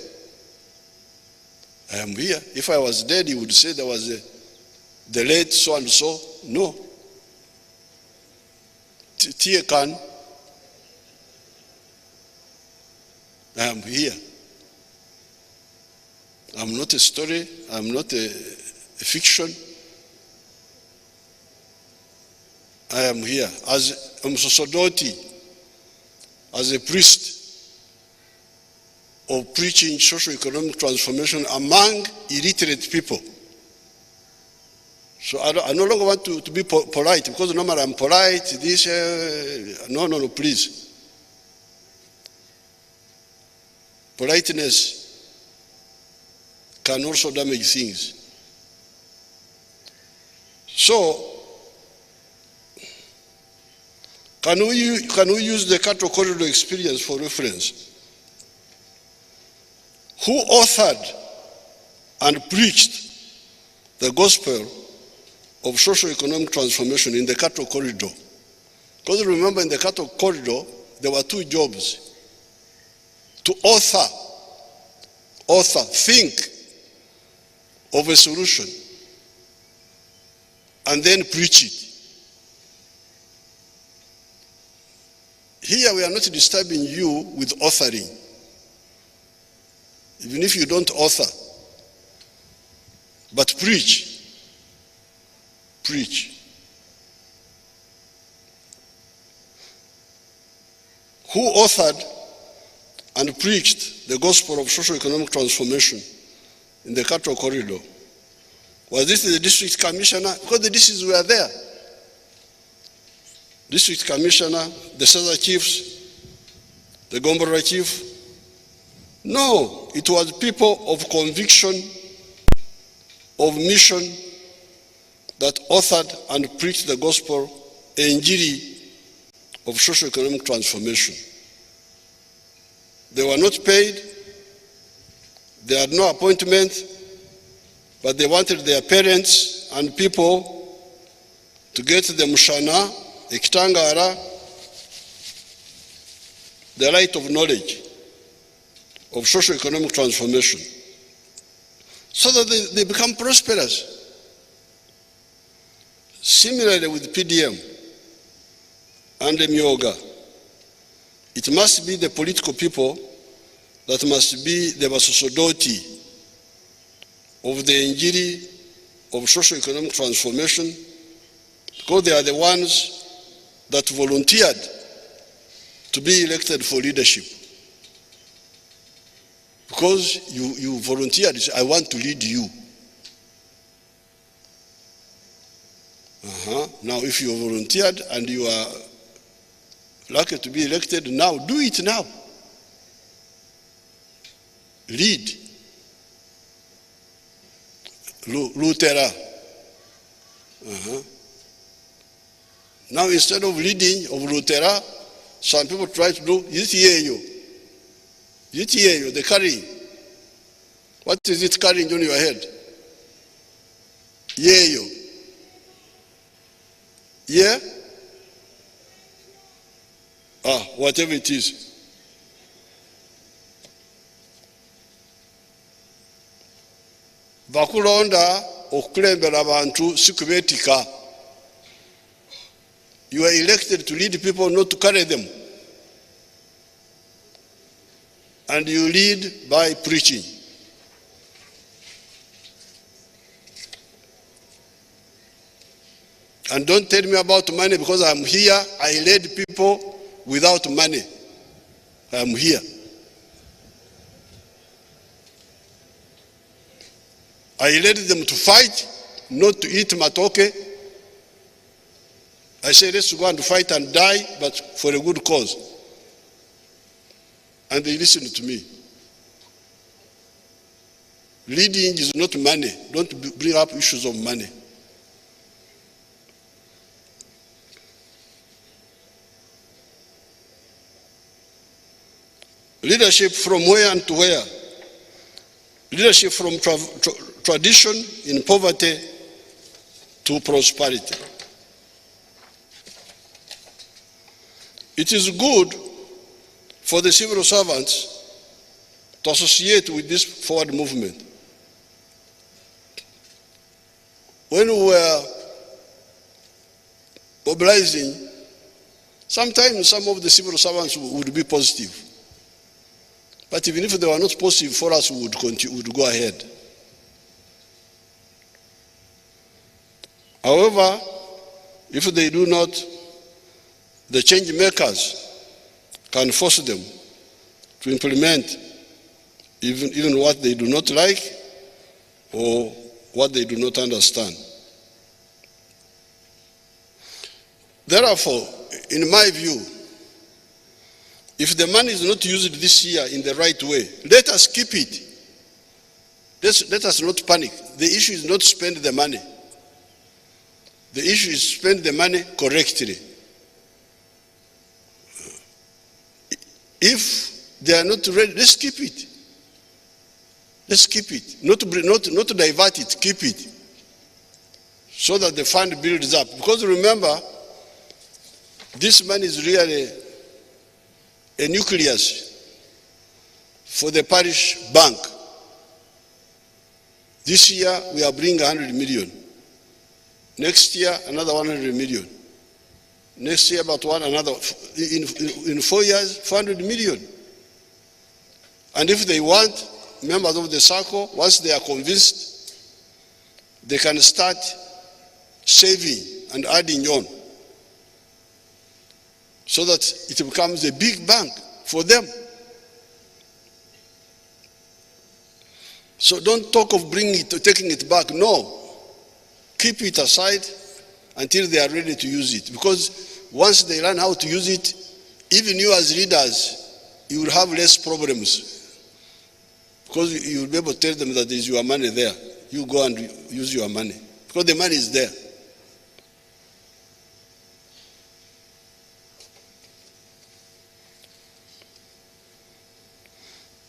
I am here. If I was dead, you would say there was the late so and so. No. Tiekan, I am here. I'm not a story, I'm not a fiction. I am here as a Msosodoti, as a priest of preaching socio-economic transformation among illiterate people. So I no longer want to be polite, because normally I'm polite, no, please. Politeness can also damage things. So, can we use the cattle corridor experience for reference? Who authored and preached the gospel of socio-economic transformation in the cattle corridor. Because remember, in the cattle corridor, there were two jobs: to think of a solution, and then preach it. Here we are not disturbing you with authoring, even if you don't author, but preach. Preach. Who authored and preached the gospel of socio-economic transformation in the cattle corridor? Was this the district commissioner? Because the districts were there. District commissioner, the Sasa chiefs, the Gombora chief. No, it was people of conviction, of mission, that authored and preached the gospel, Injili, of socio-economic transformation. They were not paid, they had no appointment, but they wanted their parents and people to get the mushana, the kitangara, the light of knowledge of socio-economic transformation, so that they become prosperous. Similarly with PDM and the Myoga, it must be the political people that must be the Masosodoti of the Injili of socio-economic transformation, because they are the ones that volunteered to be elected for leadership. Because you volunteered, you say, I want to lead you. Now, if you volunteered and you are lucky to be elected now, do it now. Lead. Lutera. Now, instead of leading of Lutera, some people try to do Yitiyeyo. Yitiyeyo, the carrying. What is it carrying on your head? Yeyo. Yeah? Whatever it is. Bakulonda okukulembera abantu sikubetika. You are elected to lead people, not to carry them. And you lead by preaching. And don't tell me about money, because I'm here. I led people without money. I'm here. I led them to fight, not to eat matoke. I said, let's go and fight and die, but for a good cause. And they listened to me. Leading is not money. Don't bring up issues of money. Leadership from where and to where? Leadership from tradition in poverty to prosperity. It is good for the civil servants to associate with this forward movement. When we were mobilizing, sometimes some of the civil servants would be positive. But even if they were not positive for us, we would continue, would go ahead. However, if they do not, the change makers can force them to implement even what they do not like or what they do not understand. Therefore, in my view, if the money is not used this year in the right way, let us keep it. Let us not panic. The issue is not spend the money. The issue is spend the money correctly. If they are not ready, let's keep it. Let's keep it. Not divert it, keep it. so that the fund builds up. Because remember, this money is really a nucleus for the parish bank. This year, we are bringing 100 million. Next year, another 100 million. Next year, about another, in 4 years, 400 million. And if they want, members of the circle, once they are convinced, they can start saving and adding on, so that it becomes a big bank for them. So don't talk of taking it back. No. Keep it aside until they are ready to use it. Because once they learn how to use it, even you as leaders, you will have less problems. Because you will be able to tell them that there is your money there. You go and use your money. Because the money is there.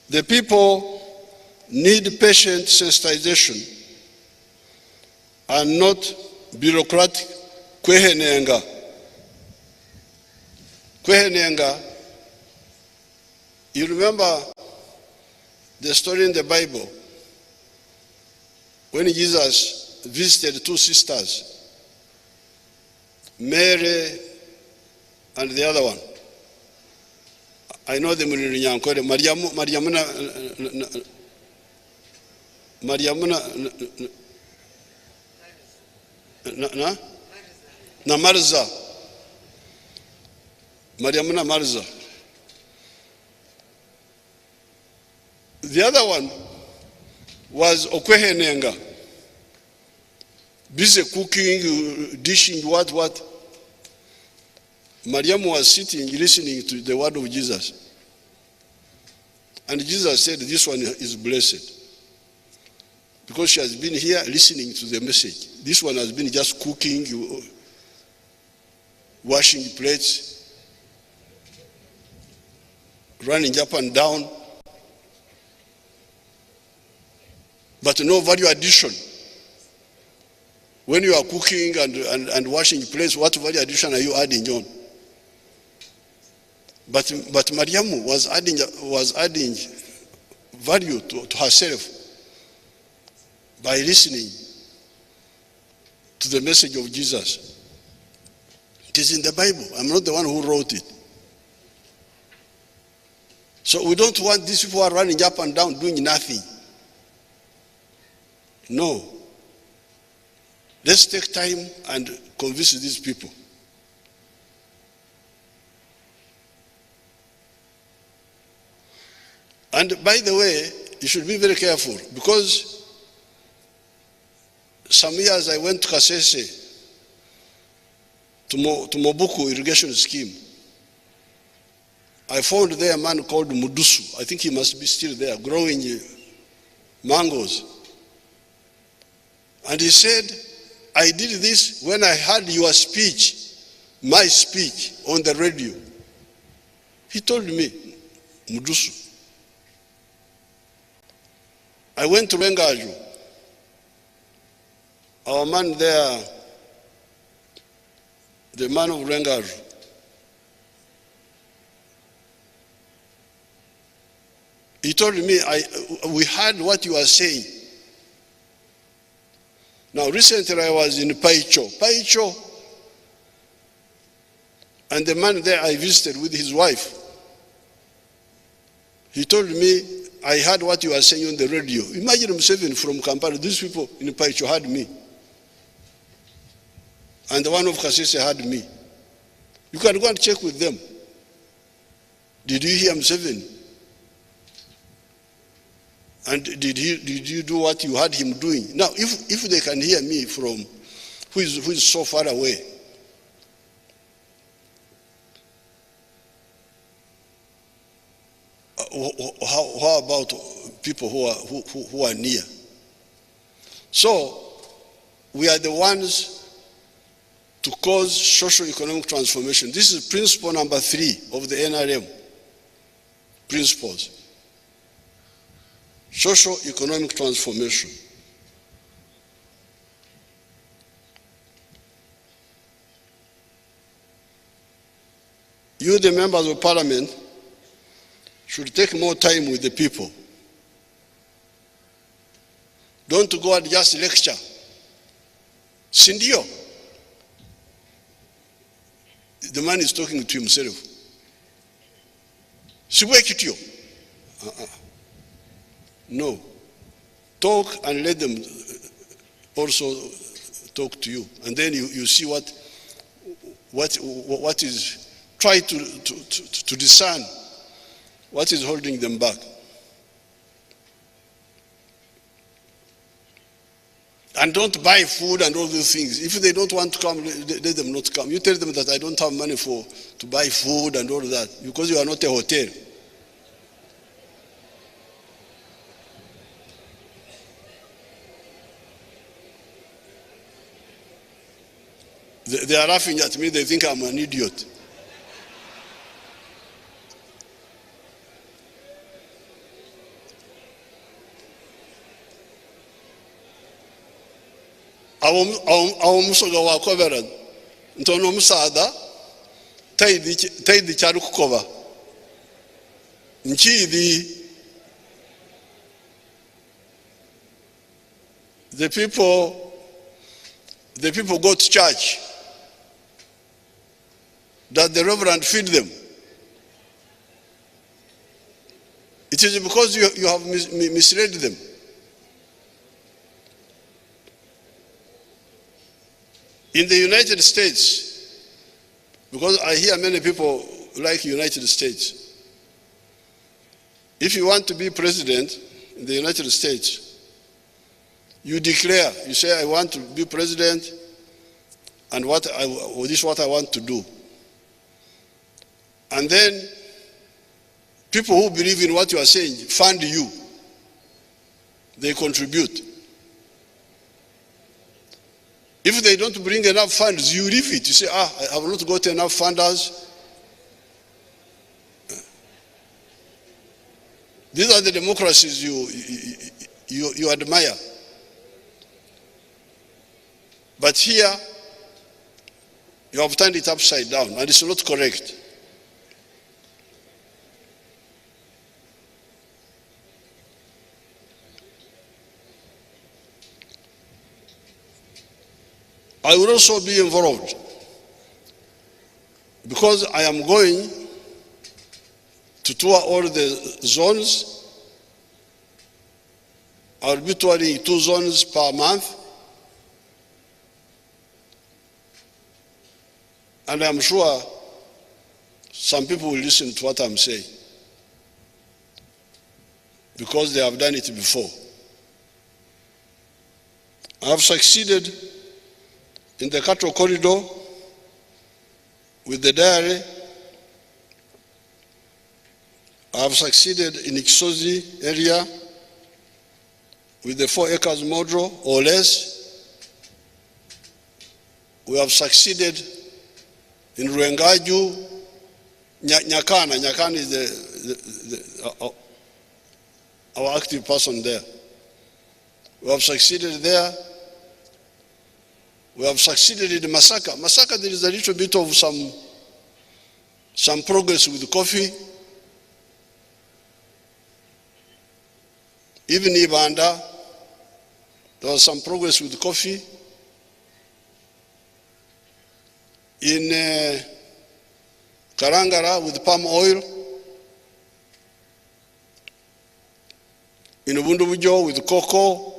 The people need patient sensitization and not bureaucratic kwehenenga. Kwehenenga, you remember the story in the Bible when Jesus visited two sisters, Mary and the other one. I know them in Nyankore. Marza. Mariamuna Marza. The other one was Okwehenenga. Busy cooking, dishing, what. Mariam was sitting, listening to the word of Jesus. And Jesus said, this one is blessed. Because she has been here listening to the message. This one has been just cooking, washing plates, running up and down. But no value addition. When you are cooking and washing plates, what value addition are you adding on? But Mariam was adding value to herself by listening to the message of Jesus. It is in the Bible. I'm not the one who wrote it. So we don't want these people who are running up and down doing nothing. No. Let's take time and convince these people. And by the way, you should be very careful, because some years I went to Kasese, to Mobuku irrigation scheme. I found there a man called Mudusu. I think he must be still there, growing mangoes. And he said, I did this when I heard your speech, my speech on the radio. He told me, Mudusu. I went to Rwengaju. Our man there, the man of Rwengaju, he told me, we heard what you are saying. Now recently I was in Paicho, and the man there I visited with his wife, he told me, I heard what you are saying on the radio. Imagine Museveni from Kampala. These people in Paicho heard me. And the one of Kasese heard me. You can go and check with them. Did you hear Museveni? And did you do what you heard him doing? Now, if they can hear me from who is so far away, how about people who are near? So we are the ones to cause socio-economic transformation. This is principle number 3 of the NRM principles. Socio-economic transformation. you, the members of parliament, should take more time with the people. Don't go and just lecture. Sindio. The man is talking to himself. No. Talk and let them also talk to you. And then you see what is, try to discern what is holding them back. And don't buy food and all these things. If they don't want to come, let them not come. You tell them that I don't have money to buy food and all that, because you are not a hotel. They are laughing at me, they think I'm an idiot. Awo musoga wa kobera ntono musada taidi charu kukoba nchidi. The people go to church that the reverend feed them. It is because you have misled them. In the United States, because I hear many people like United States, if you want to be president in the United States, you declare, you say, I want to be president, and this is what I want to do. And then people who believe in what you are saying fund you. They contribute. If they don't bring enough funds, you leave it. You say, I have not got enough funders. These are the democracies you admire. But here, you have turned it upside down, and it's not correct. I will also be involved because I am going to tour all the zones. I will be touring 2 zones per month. And I'm sure some people will listen to what I'm saying because they have done it before. I have succeeded in the cattle corridor with the dairy. I have succeeded in Iksozi area with the 4 acres model or less. We have succeeded in Ruengaju, Nyakana. Nyakana is our active person there. We have succeeded there. We have succeeded in Masaka. Masaka, there is a little bit of some progress with coffee. Even Ibanda, there was some progress with coffee. In Karangara with palm oil. In Ubundubujo with cocoa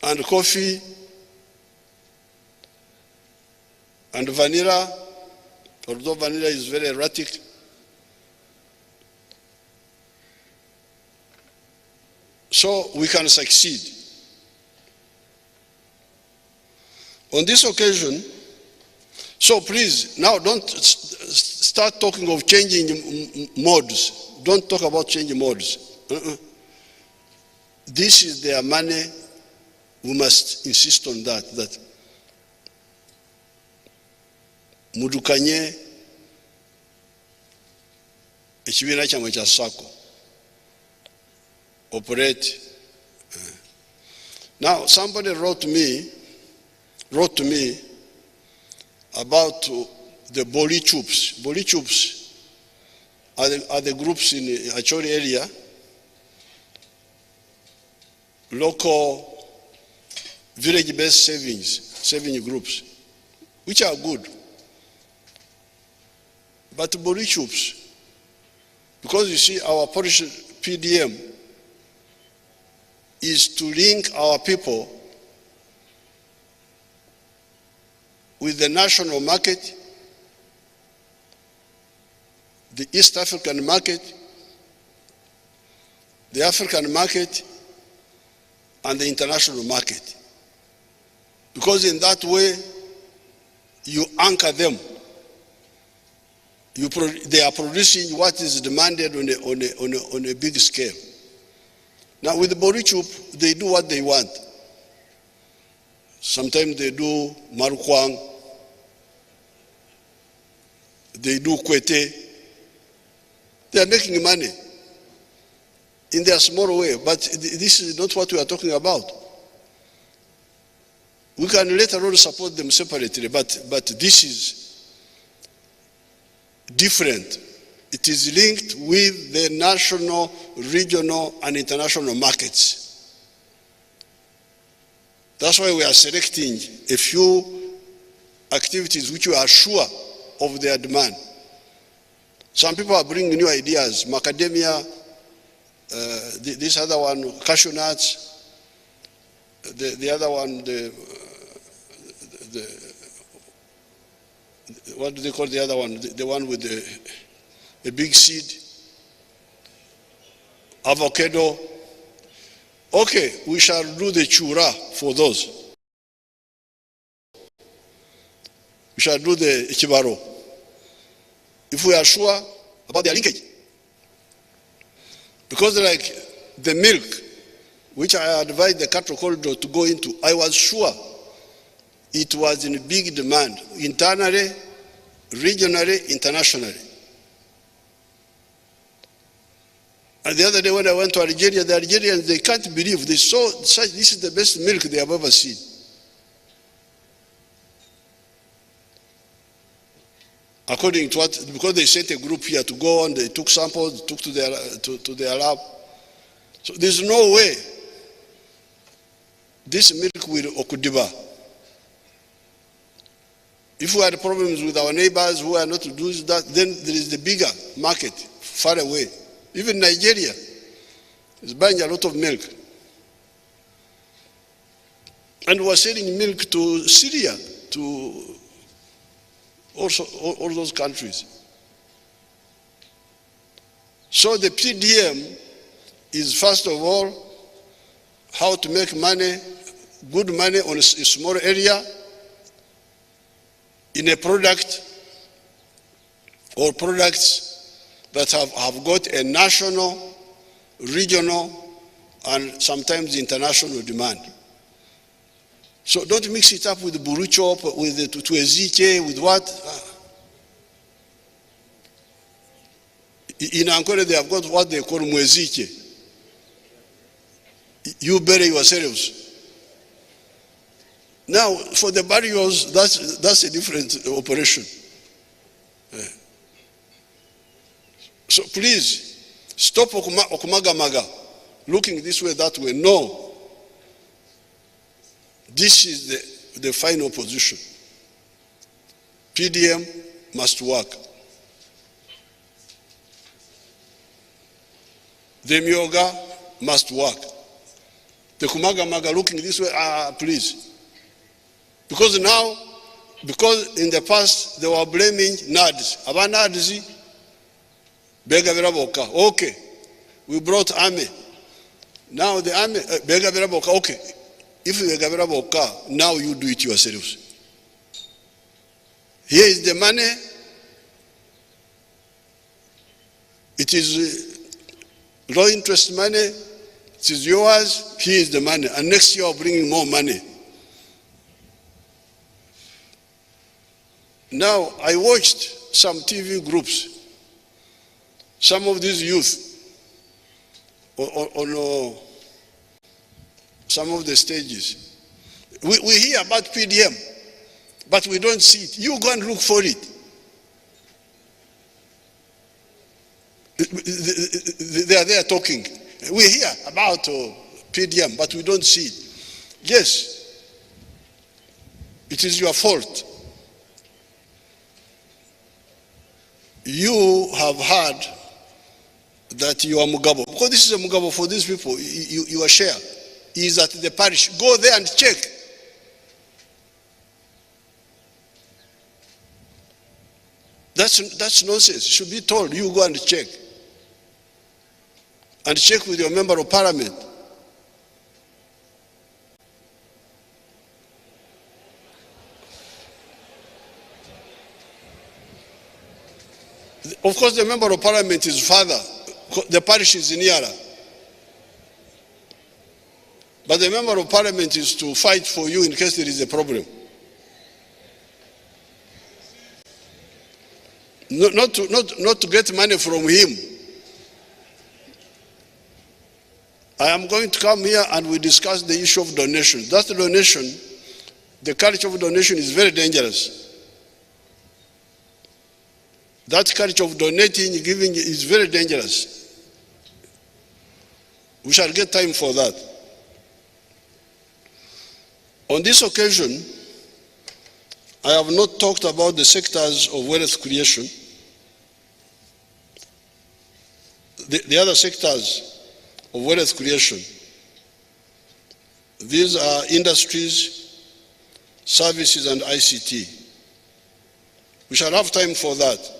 and coffee and vanilla, although vanilla is very erratic. So we can succeed. On this occasion, so please, now don't start talking of changing modes. Don't talk about changing modes. This is their money. We must insist on that mudukanye ekibiina kyamwe kya SACCO operate. Now somebody wrote to me about the Boli troops. Boli troops are the groups in the Acholi area, local village-based saving groups, which are good. But Boli troops, because you see our Polish PDM is to link our people with the national market, the East African market, the African market, and the international market. Because in that way, you anchor them. They are producing what is demanded on a big scale. Now with the Bori troop, they do what they want. Sometimes they do Marukwang, they do Kwete. They are making money in their small way, but this is not what we are talking about. We can later on support them separately, but this is different. It is linked with the national, regional, and international markets. That's why we are selecting a few activities which we are sure of their demand. Some people are bringing new ideas, macadamia, this other one, cashew nuts, the other one, what do they call the other one? The one with the big seed, avocado. Okay, we shall do the chura for those. We shall do the ichibaro. If we are sure about their linkage. Because like the milk, which I advised the cattle corridor to go into, I was sure it was in big demand, internally, regionally, internationally. And the other day when I went to Algeria, the Algerians, they can't believe, they saw this is the best milk they have ever seen. According to what, because they sent a group here to go on, they took samples, took to their lab. So there's no way this milk will Okudiba. If we had problems with our neighbors who are not to do that, then there is the bigger market far away. Even Nigeria is buying a lot of milk. And we are selling milk to Syria, to also all those countries. So the PDM is first of all how to make money, good money on a small area in a product or products that have got a national, regional, and sometimes international demand. So don't mix it up with the buru chop, with the tuezike, with what? In Ankole they have got what they call mwezike. You bury yourselves. Now for the barrios, that's a different operation. So please stop okumagamaga, looking this way, that way. No. This is the final position. PDM must work. The Myoga must work. The Kumagamaga looking this way, please. Because now, because in the past they were blaming NADS. Aba NADS, Bega Veraboka. Okay, we brought army. Now the army, Bega Veraboka, okay. If you have a car, now you do it yourselves. Here is the money. It is low interest money. It is yours. Here is the money. And next year, bringing more money. Now, I watched some TV groups. Some of these youth on some of the stages. We hear about PDM, but we don't see it. You go and look for it. They are there talking. We hear about PDM, but we don't see it. Yes, it is your fault. You have heard that you are Mugabo. Because this is a Mugabo for these people. Your share is at the parish. Go there and check. That's nonsense. You should be told, you go and check. And check with your member of parliament. Of course, the member of parliament is father. The parish is in Yara. But the member of parliament is to fight for you in case there is a problem. Not to get money from him. I am going to come here and we discuss the issue of donation. That donation, the culture of donation is very dangerous. That culture of donating, giving is very dangerous. We shall get time for that. On this occasion, I have not talked about the sectors of wealth creation. The other sectors of wealth creation. These are industries, services, and ICT. We shall have time for that.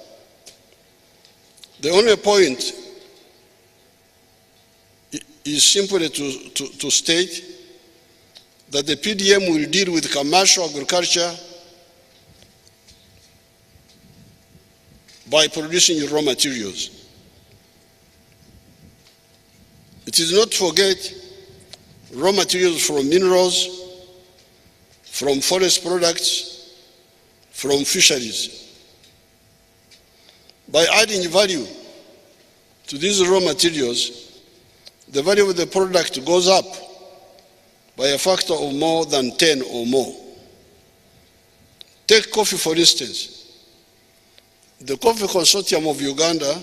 The only point is simply to state that the PDM will deal with commercial agriculture by producing raw materials. It is not to forget raw materials from minerals, from forest products, from fisheries. By adding value to these raw materials, the value of the product goes up by a factor of more than 10 or more. Take coffee, for instance. The Coffee Consortium of Uganda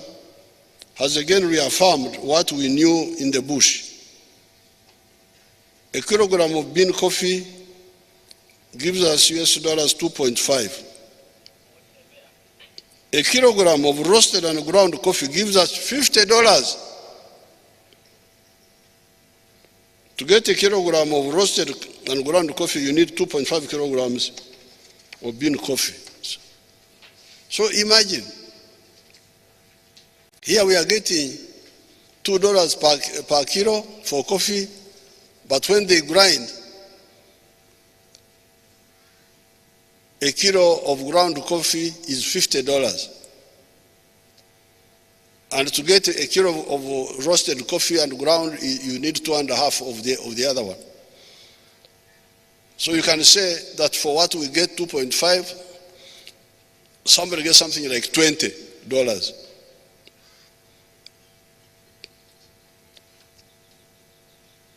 has again reaffirmed what we knew in the bush. A kilogram of bean coffee gives us US dollars 2.5. A kilogram of roasted and ground coffee gives us $50. To get a kilogram of roasted and ground coffee, you need 2.5 kilograms of bean coffee. So imagine, here we are getting $2 per kilo for coffee, but when they grind, a kilo of ground coffee is $50. And to get a kilo of roasted coffee and ground, you need 2.5 of the other one. So you can say that for what we get 2.5, somebody gets something like $20.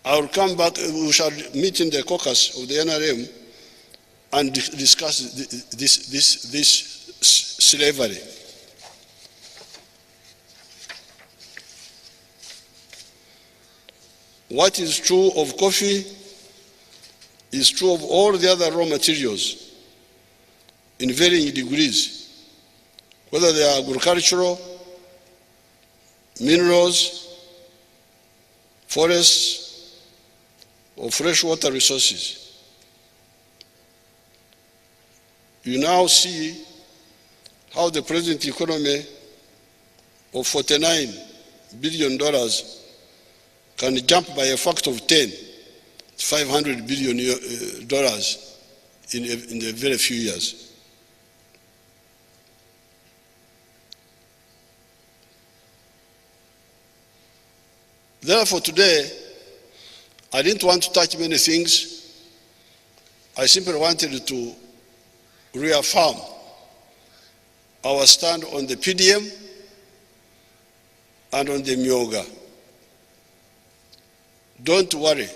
I will come back, we shall meet in the caucus of the NRM and discuss this slavery. What is true of coffee is true of all the other raw materials in varying degrees, whether they are agricultural, minerals, forests, or freshwater resources. You now see how the present economy of $49 billion can jump by a factor of 10 to $500 billion in a very few years. Therefore, today, I didn't want to touch many things. I simply wanted to reaffirm our stand on the PDM and on the Myoga. Don't worry.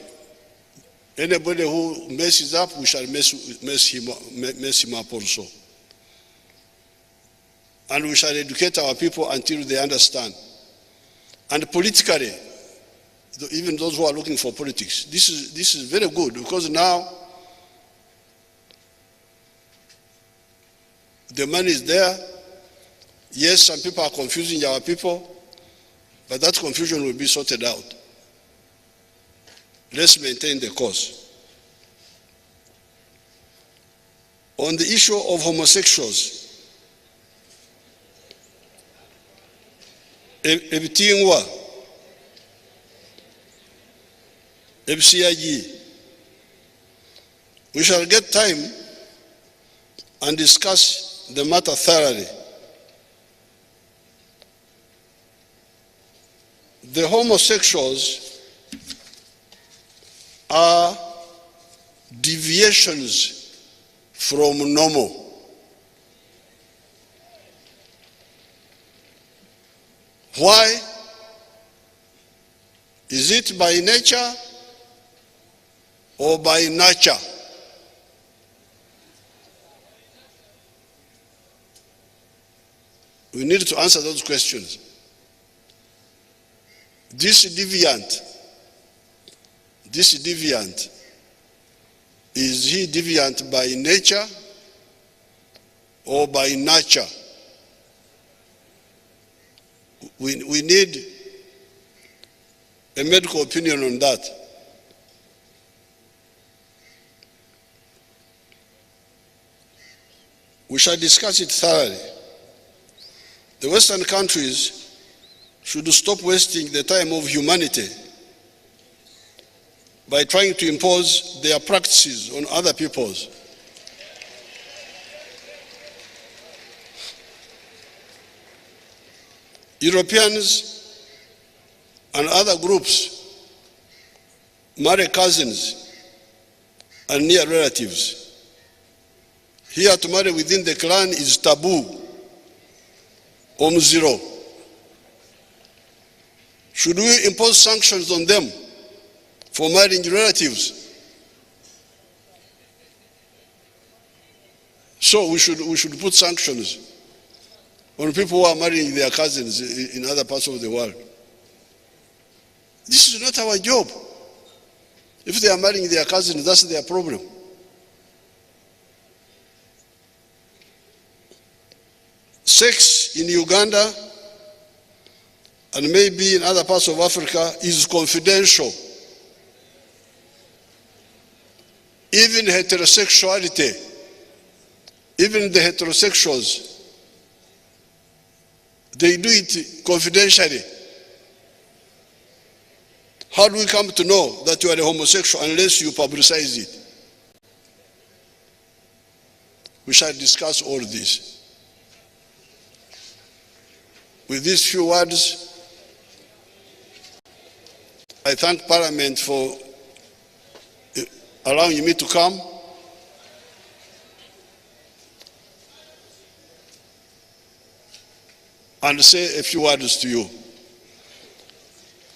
Anybody who messes up, we shall mess him up also. And we shall educate our people until they understand. And politically, even those who are looking for politics, this is very good, because now the money is there. Yes, some people are confusing our people, but that confusion will be sorted out. Let's maintain the course. On the issue of homosexuals, ebitingwa ebisiyaji, we shall get time and discuss the matter thoroughly. The homosexuals are deviations from normal. Why? Is it by nature or by nurture? We need to answer those questions. This deviant, is he deviant by nature or by nurture? We need a medical opinion on that. We shall discuss it thoroughly. The Western countries should stop wasting the time of humanity by trying to impose their practices on other peoples. Europeans and other groups marry cousins and near relatives. Here, to marry within the clan is taboo, zero. Should we impose sanctions on them for marrying relatives? So we should put sanctions on people who are marrying their cousins in other parts of the world. This is not our job. If they are marrying their cousins, that's their problem. Sex in Uganda and maybe in other parts of Africa is confidential. Even heterosexuality, even the heterosexuals, they do it confidentially. How do we come to know that you are a homosexual unless you publicize it? We shall discuss all this. With these few words, I thank Parliament for allowing me to come. And say a few words to you.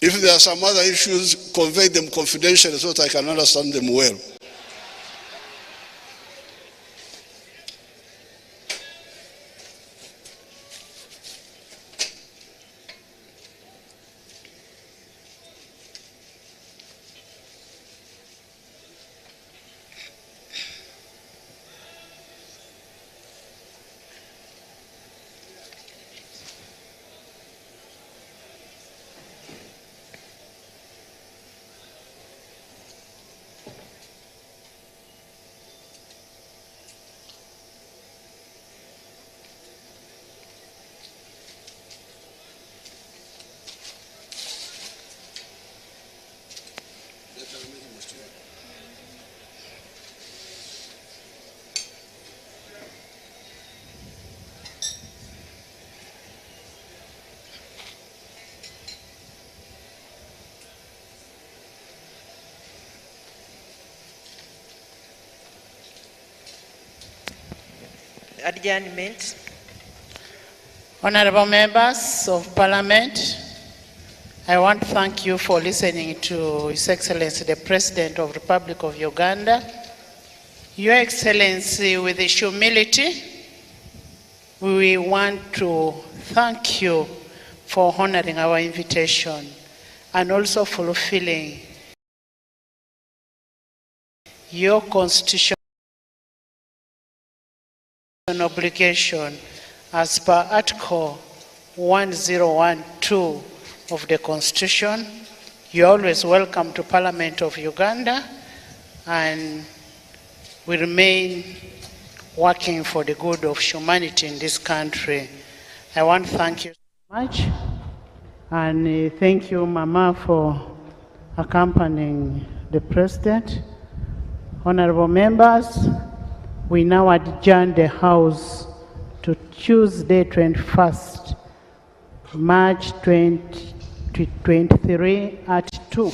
If there are some other issues, convey them confidentially so that I can understand them well. Adjournment. Honorable members of Parliament, I want to thank you for listening to His Excellency, the President of the Republic of Uganda. Your Excellency, with humility, we want to thank you for honoring our invitation and also fulfilling your constitutional obligation as per Article 1012 of the Constitution. You're always welcome to Parliament of Uganda, and we remain working for the good of humanity in this country. I want to thank you so much, and thank you, Mama, for accompanying the President. Honorable members, we now adjourn the House to Tuesday, 21st March 2023 at 2.